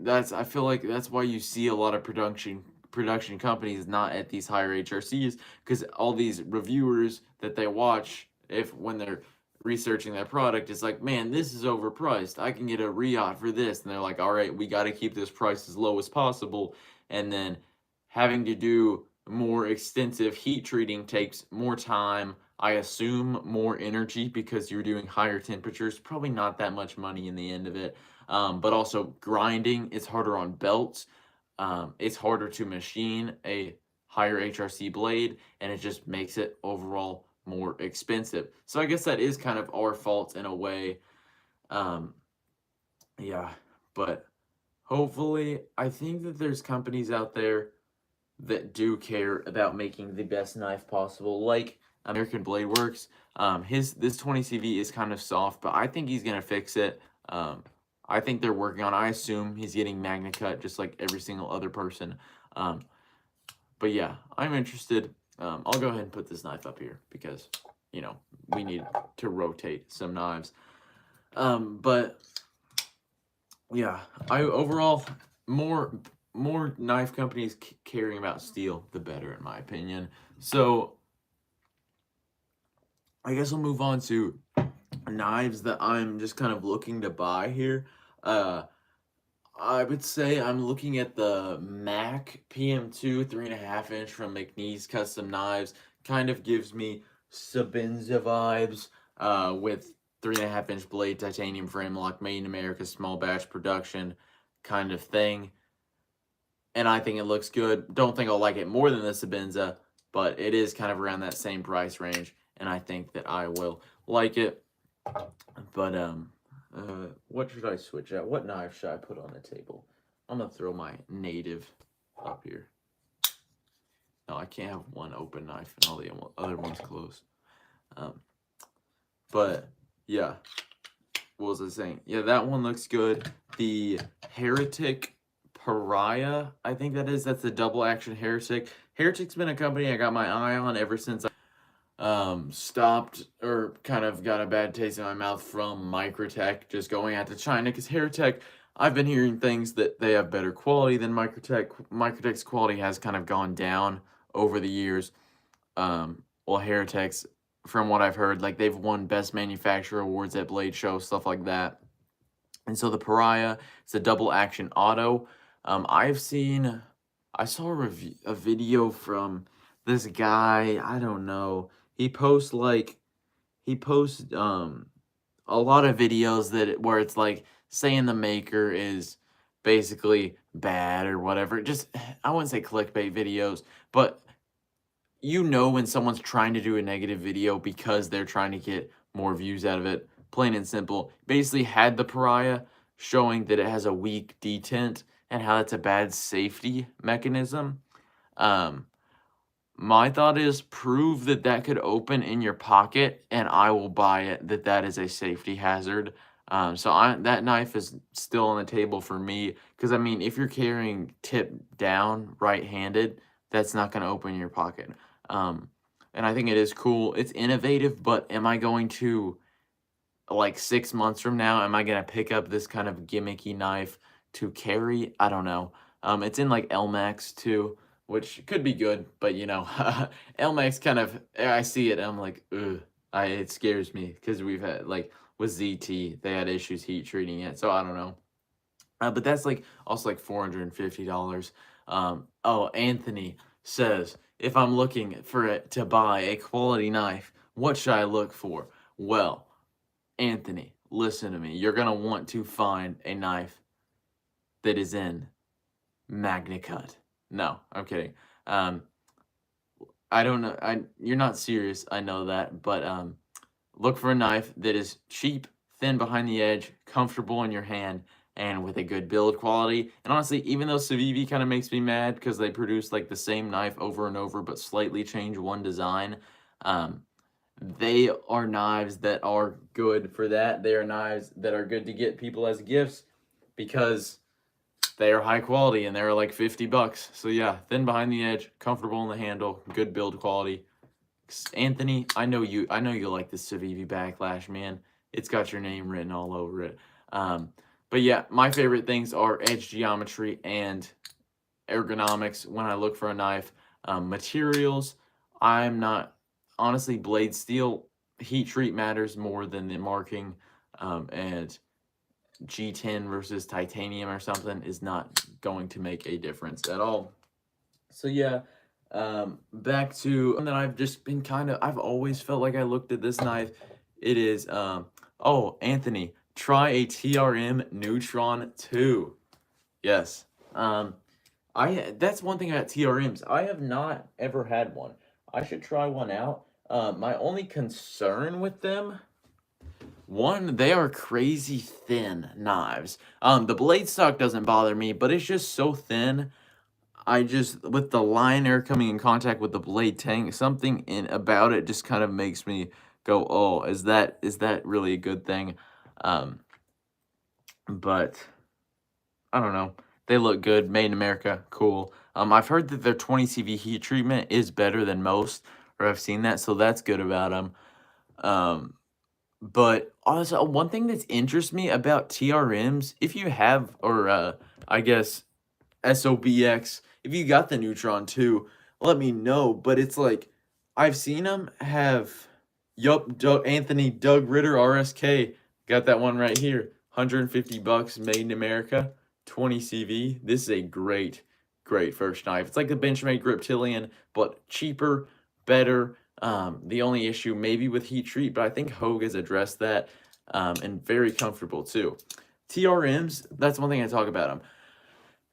I feel like that's why you see a lot of production companies, not at these higher HRCs, because all these reviewers that they watch, if when they're researching their product, it's like, man, this is overpriced. I can get a Riot for this, and they're like, all right, we got to keep this price as low as possible, and then having to do more extensive heat treating takes more time. I assume more energy because you're doing higher temperatures. Probably not that much money in the end of it. But also grinding is harder on belts. It's harder to machine a higher HRC blade, and it just makes it overall more expensive. So I guess that is kind of our fault in a way. Yeah, but hopefully, I think that there's companies out there that do care about making the best knife possible, like American Blade Works. This 20CV is kind of soft, but I think he's gonna fix it. I think they're working on it. I assume he's getting Magnacut just like every single other person. But yeah, I'm interested. I'll go ahead and put this knife up here because, you know, we need to rotate some knives. But yeah, I overall more knife companies caring about steel, the better, in my opinion. So I guess I'll move on to knives that I'm just kind of looking to buy here. I would say I'm looking at the Mac PM2 3.5 inch from McNeese Custom Knives. Kind of gives me Sebenza vibes with 3.5 inch blade, titanium frame lock, made in America, small batch production kind of thing. And I think it looks good. Don't think I'll like it more than the Sebenza, but it is kind of around that same price range, and I think that I will like it. But what should I switch out? What knife should I put on the table? I'm gonna throw my native up here. No, I can't have one open knife and all the other ones closed. But yeah, what was I saying? Yeah, that one looks good. The Heretic Pariah, I think that's the double action Heretic. Heretic's been a company I got my eye on ever since I stopped or kind of got a bad taste in my mouth from Microtech just going out to China, because Heretic, I've been hearing things that they have better quality than Microtech. Microtech's quality has kind of gone down over the years. Well, Heretic's, from what I've heard, like they've won best manufacturer awards at Blade Show, stuff like that. And so the Pariah, it's a double action auto. I saw a video from this guy, I don't know. He posts a lot of videos where it's like saying the maker is basically bad or whatever. Just, I wouldn't say clickbait videos, but you know when someone's trying to do a negative video because they're trying to get more views out of it. Plain and simple. Basically had the Pariah showing that it has a weak detent and how that's a bad safety mechanism. My thought is prove that could open in your pocket, and I will buy it that is a safety hazard. So that knife is still on the table for me, because I mean, if you're carrying tip down right-handed, that's not going to open your pocket. And I think it is cool. It's innovative, but am I going to, like 6 months from now, am I going to pick up this kind of gimmicky knife to carry? I don't know. It's in like LMAX too, which could be good, but you know, LMAX kind of, I see it and I'm like, ugh, it scares me, because we've had, like, with ZT, they had issues heat treating it, so I don't know. But that's like also like $450. Oh, Anthony says, if I'm looking to buy a quality knife, what should I look for? Well, Anthony, listen to me. You're going to want to find a knife that is in Magnacut. No, I'm kidding. I don't know. You're not serious. I know that. But look for a knife that is cheap, thin behind the edge, comfortable in your hand, and with a good build quality. And honestly, even though Civivi kind of makes me mad because they produce like the same knife over and over but slightly change one design, they are knives that are good for that. They are knives that are good to get people as gifts because they are high quality and they're like $50. So yeah, thin behind the edge, comfortable in the handle, good build quality. Anthony, I know you like the Civivi Backlash, man. It's got your name written all over it. But yeah, my favorite things are edge geometry and ergonomics when I look for a knife. Materials, I'm not, honestly, blade steel, heat treat matters more than the marking, and G10 versus titanium or something is not going to make a difference at all. So yeah, back to one that I've just been I've always felt like I looked at this knife. It is, oh, Anthony, try a TRM Neutron 2. Yes. That's one thing about TRMs. I have not ever had one. I should try one out. My only concern with them, one, they are crazy thin knives. The blade stock doesn't bother me, but it's just so thin. With the liner coming in contact with the blade tank, something about it just kind of makes me go, oh, is that really a good thing? But I don't know. They look good, made in America, cool. I've heard that their 20 CV heat treatment is better than most, or I've seen that, so that's good about them. But also, one thing that interests me about TRMs, if you have, or I guess SOBX, if you got the Neutron too, let me know. But it's like, I've seen them have, yup, Doug Ritter RSK, got that one right here, $150, made in America, 20 CV. This is a great, great first knife. It's like the Benchmade Griptilian, but cheaper, better. The only issue maybe with heat treat, but I think Hogue has addressed that, and very comfortable too. TRMs, that's one thing I talk about them.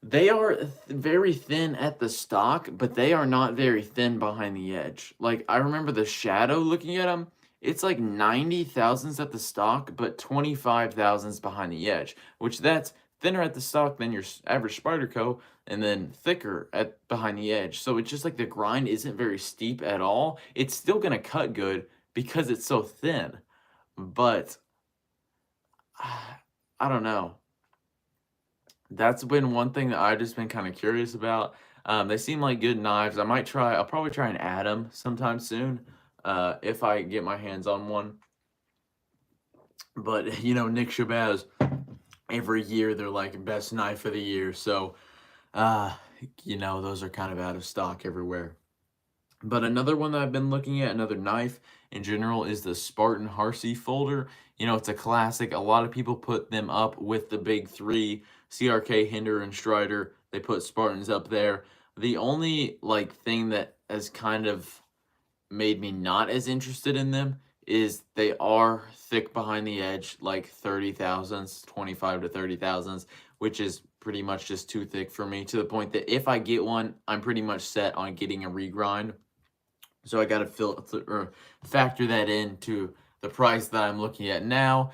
They are very thin at the stock, but they are not very thin behind the edge. Like, I remember the Shadow looking at them, it's like 90 thousandths at the stock, but 25 thousandths behind the edge, which that's thinner at the stock than your average Spyderco, and then thicker at behind the edge. So it's just like the grind isn't very steep at all. It's still gonna cut good because it's so thin, but I don't know. That's been one thing that I've just been kind of curious about. They seem like good knives. I'll probably try and add them sometime soon, if I get my hands on one. But, you know, Nick Shabazz, every year they're like best knife of the year. So, you know, those are kind of out of stock everywhere. But another one that I've been looking at, another knife in general, is the Spartan Harsey folder. You know, it's a classic. A lot of people put them up with the big three, CRK, Hinderer, and Strider. They put Spartans up there. The only, like, thing that has kind of made me not as interested in them is they are thick behind the edge, like 30 thousandths, 25 to 30 thousandths, which is pretty much just too thick for me, to the point that if I get one, I'm pretty much set on getting a regrind. So I got to factor that into the price that I'm looking at now.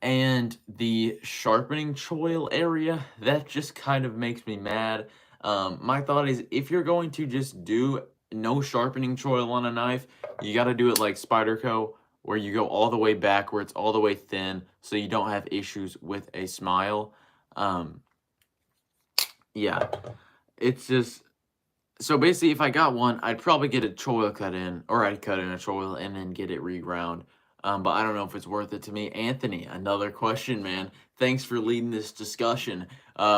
And the sharpening choil area, that just kind of makes me mad. My thought is, if you're going to just do no sharpening choil on a knife, you got to do it like Spyderco, where you go all the way back, where it's all the way thin, so you don't have issues with a smile. Yeah, it's just... So basically, if I got one, I'd probably get a choil cut in, or I'd cut in a choil and then get it reground. But I don't know if it's worth it to me. Anthony, another question, man. Thanks for leading this discussion.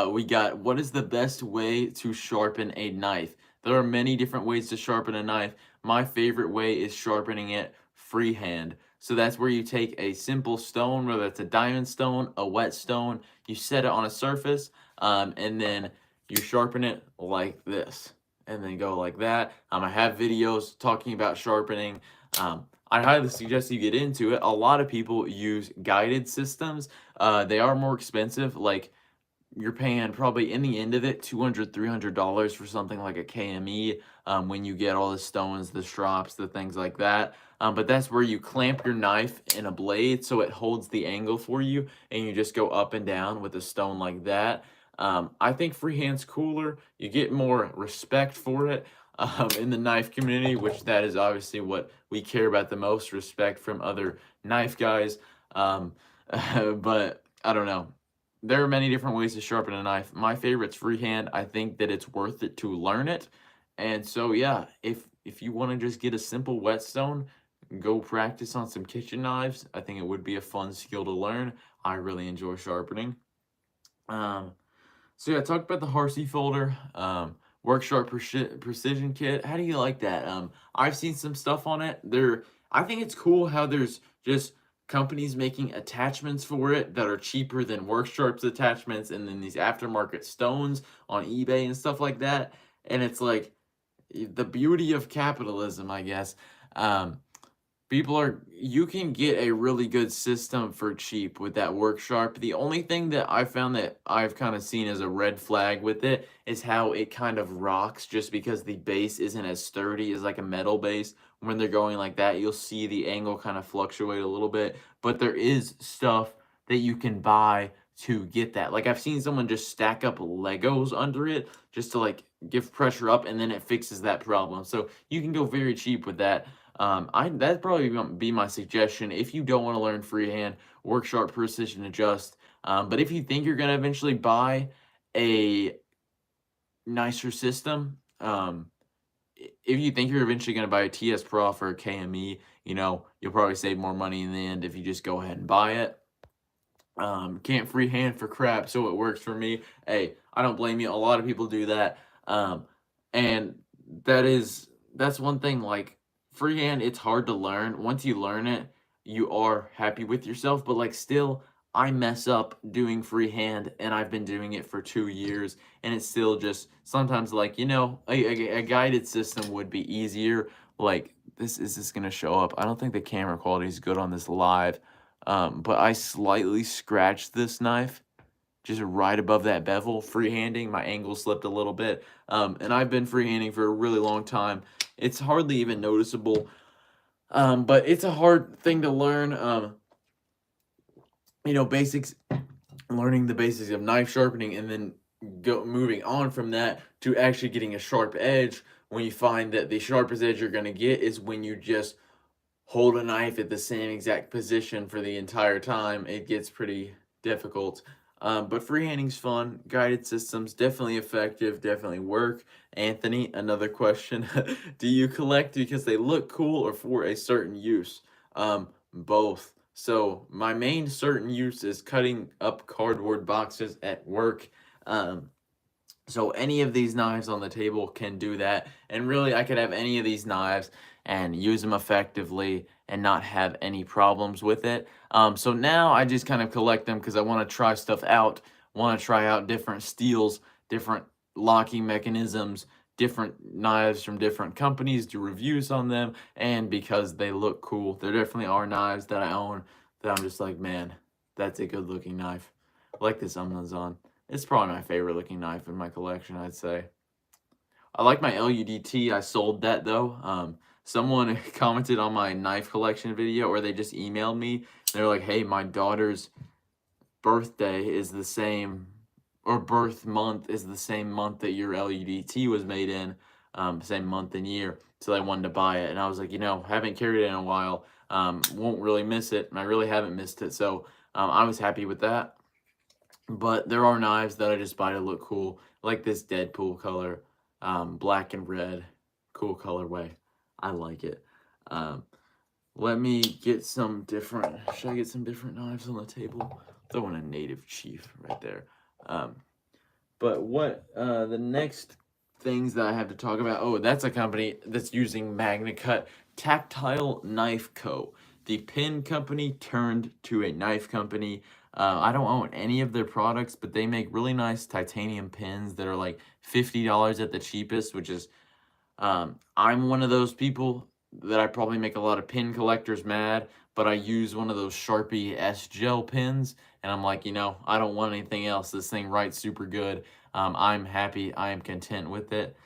We got, what is the best way to sharpen a knife? There are many different ways to sharpen a knife. My favorite way is sharpening it freehand. So that's where you take a simple stone, whether it's a diamond stone, a whetstone, you set it on a surface, and then you sharpen it like this, and then go like that. I have videos talking about sharpening. I highly suggest you get into it. A lot of people use guided systems. They are more expensive. Like, you're paying probably, in the end of it, $200, $300 for something like a KME, when you get all the stones, the strops, the things like that. But that's where you clamp your knife in a blade so it holds the angle for you, and you just go up and down with a stone like that. I think freehand's cooler. You get more respect for it in the knife community, which that is obviously what we care about the most, respect from other knife guys. But I don't know. There are many different ways to sharpen a knife. My favorite's freehand. I think that it's worth it to learn it. And so, yeah, if you want to just get a simple whetstone, go practice on some kitchen knives. I think it would be a fun skill to learn. I really enjoy sharpening. So yeah, I talked about the Harsey folder. Work Sharp Precision Kit. How do you like that? I've seen some stuff on it. I think it's cool how there's just companies making attachments for it that are cheaper than Work Sharp's attachments, and then these aftermarket stones on eBay and stuff like that. And it's like the beauty of capitalism, I guess. Um, you can get a really good system for cheap with that Work Sharp. The only thing that I found that I've kind of seen as a red flag with it is how it kind of rocks, just because the base isn't as sturdy as like a metal base. When they're going like that, you'll see the angle kind of fluctuate a little bit, but there is stuff that you can buy to get that. Like I've seen someone just stack up Legos under it just to like give pressure up, and then it fixes that problem. So you can go very cheap with that. That'd probably be my suggestion if you don't want to learn freehand. Work Sharp Precision Adjust. But if you think you're gonna eventually buy a nicer system, if you think you're eventually gonna buy a TS Prof or a KME, you'll probably save more money in the end if you just go ahead and buy it. Can't freehand for crap, so it works for me. Hey, I don't blame you. A lot of people do that. And that's one thing, like freehand, it's hard to learn. Once you learn it, you are happy with yourself, but like still I mess up doing freehand, and I've been doing it for 2 years, and it's still just sometimes like, a guided system would be easier. Like this gonna show up. I don't think the camera quality is good on this live. But I slightly scratched this knife just right above that bevel, freehanding. My angle slipped a little bit. And I've been freehanding for a really long time. It's hardly even noticeable. But it's a hard thing to learn. Learning the basics of knife sharpening, and then moving on from that to actually getting a sharp edge, when you find that the sharpest edge you're going to get is when you just hold a knife at the same exact position for the entire time. It gets pretty difficult. But freehanding's fun. Guided systems, definitely effective, definitely work. Anthony, another question. Do you collect because they look cool or for a certain use? Both. So my main certain use is cutting up cardboard boxes at work. So any of these knives on the table can do that. And really, I could have any of these knives and use them effectively and not have any problems with it. So now I just kind of collect them because I want to try stuff out, want to try out different steels, different locking mechanisms, different knives from different companies, do reviews on them, and because they look cool. There definitely are knives that I own that I'm just like, man, that's a good looking knife. I like this Amazon. It's probably my favorite looking knife in my collection, I'd say. I like my LUDT. I sold that though. Someone commented on my knife collection video, or they just emailed me. They're like, hey, my daughter's birthday is the same, or birth month is the same month that your LUDT was made in, same month and year. So they wanted to buy it. And I was like, haven't carried it in a while. Won't really miss it. And I really haven't missed it. So I was happy with that. But there are knives that I just buy to look cool, like this Deadpool color, black and red, cool colorway. I like it. Let me get some different, should I get some different knives on the table? Throw in a Native Chief right there. But what, the next things that I have to talk about, oh, that's a company that's using Magnacut Tactile Knife Co. The pin company turned to a knife company. I don't own any of their products, but they make really nice titanium pins that are like $50 at the cheapest, which is, I'm one of those people that I probably make a lot of pin collectors mad, but I use one of those Sharpie S-Gel pins, and I'm like, I don't want anything else. This thing writes super good. I'm happy. I am content with it.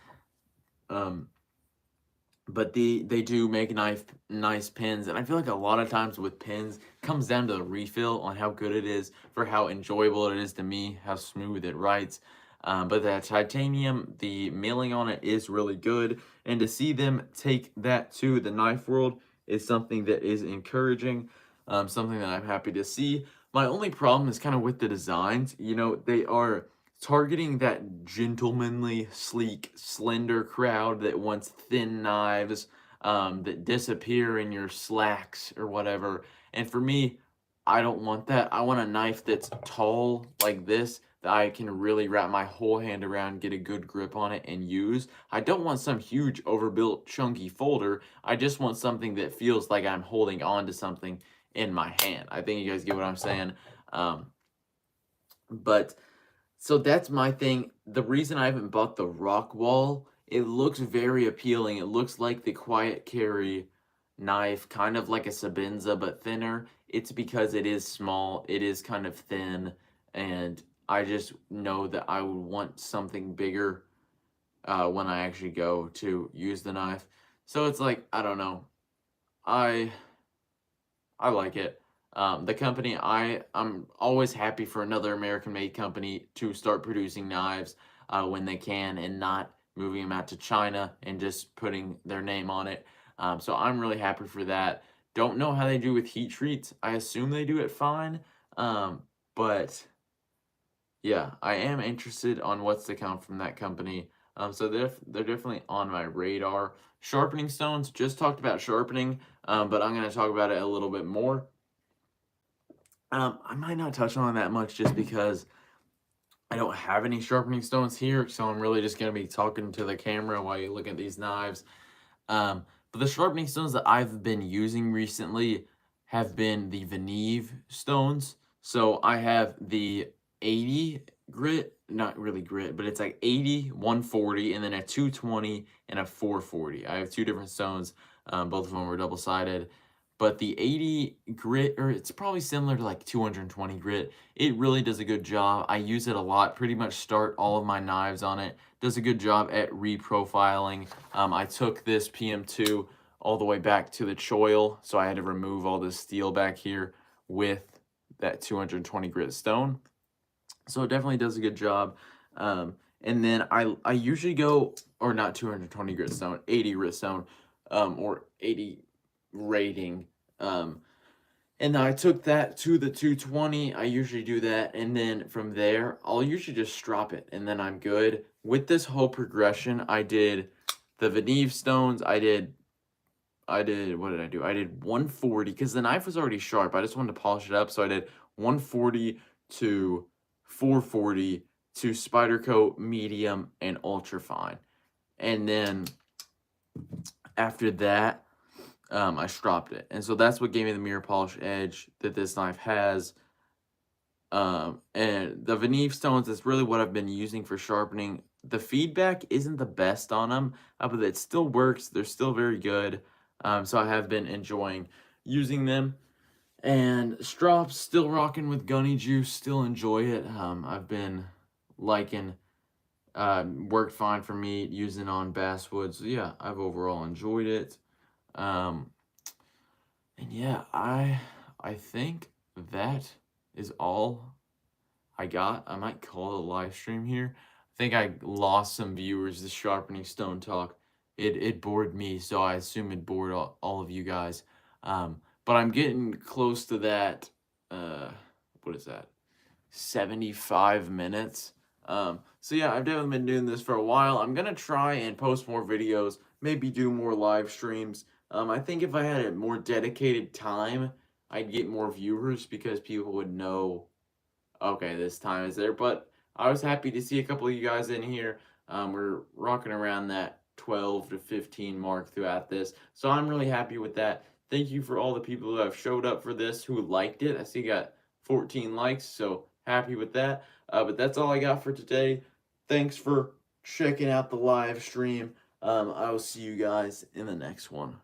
But they do make nice pins, and I feel like a lot of times with pins, it comes down to the refill on how good it is, for how enjoyable it is to me, how smooth it writes. But that titanium, the milling on it is really good, and to see them take that to the knife world is something that is encouraging, something that I'm happy to see. My only problem is kind of with the designs. They are targeting that gentlemanly, sleek, slender crowd that wants thin knives that disappear in your slacks or whatever. And for me, I don't want that. I want a knife that's tall like this, that I can really wrap my whole hand around, get a good grip on it, and use. I don't want some huge, overbuilt, chunky folder. I just want something that feels like I'm holding on to something in my hand. I think you guys get what I'm saying. Um, but so that's my thing. The reason I haven't bought the rock wall, it looks very appealing. It looks like the quiet carry knife, kind of like a Sebenza but thinner. It's because it is small, it is kind of thin, and I just know that I would want something bigger when I actually go to use the knife. So it's like, I don't know. I I like it. The company, I'm always happy for another American-made company to start producing knives when they can and not moving them out to China and just putting their name on it. So I'm really happy for that. Don't know how they do with heat treats. I assume they do it fine. But yeah, I am interested on what's to come from that company. So they're definitely on my radar. Sharpening stones, just talked about sharpening, but I'm going to talk about it a little bit more. I might not touch on that much just because I don't have any sharpening stones here, so I'm really just going to be talking to the camera while you look at these knives. But the sharpening stones that I've been using recently have been the Veneve stones. So I have the 80 grit, not really grit, but it's like 80, 140, and then a 220 and a 440. I have two different stones. Both of them were double-sided. But the 80 grit, or it's probably similar to like 220 grit, it really does a good job. I use it a lot, pretty much start all of my knives on it. Does a good job at reprofiling. I took this PM2 all the way back to the choil, so I had to remove all this steel back here with that 220 grit stone. So it definitely does a good job. And then I usually go, or not 220 grit stone, 80 grit stone, or 80 rating. And I took that to the 220. I usually do that, and then from there, I'll usually just strop it, and then I'm good. With this whole progression, I did the Veneve stones. I did, what did I do? I did 140, because the knife was already sharp. I just wanted to polish it up, so I did 140 to 440 to Spyderco medium and ultra fine. And then after that, I stropped it. And so that's what gave me the mirror polish edge that this knife has. And the Veneve stones is really what I've been using for sharpening. The feedback isn't the best on them, but it still works. They're still very good. So I have been enjoying using them. And strops, still rocking with Gunny Juice, still enjoy it. I've been liking, worked fine for me using on basswood. So yeah, I've overall enjoyed it. And yeah, I think that is all I got. I might call it a live stream here. I think I lost some viewers, the sharpening stone talk. It bored me, so I assume it bored all of you guys. But I'm getting close to that, what is that? 75 minutes. So yeah, I've definitely been doing this for a while. I'm gonna try and post more videos, maybe do more live streams. I think if I had a more dedicated time, I'd get more viewers because people would know, okay, this time is there. But I was happy to see a couple of you guys in here. We're rocking around that 12 to 15 mark throughout this. So I'm really happy with that. Thank you for all the people who have showed up for this, who liked it. I see you got 14 likes, so happy with that. But that's all I got for today. Thanks for checking out the live stream. I will see you guys in the next one.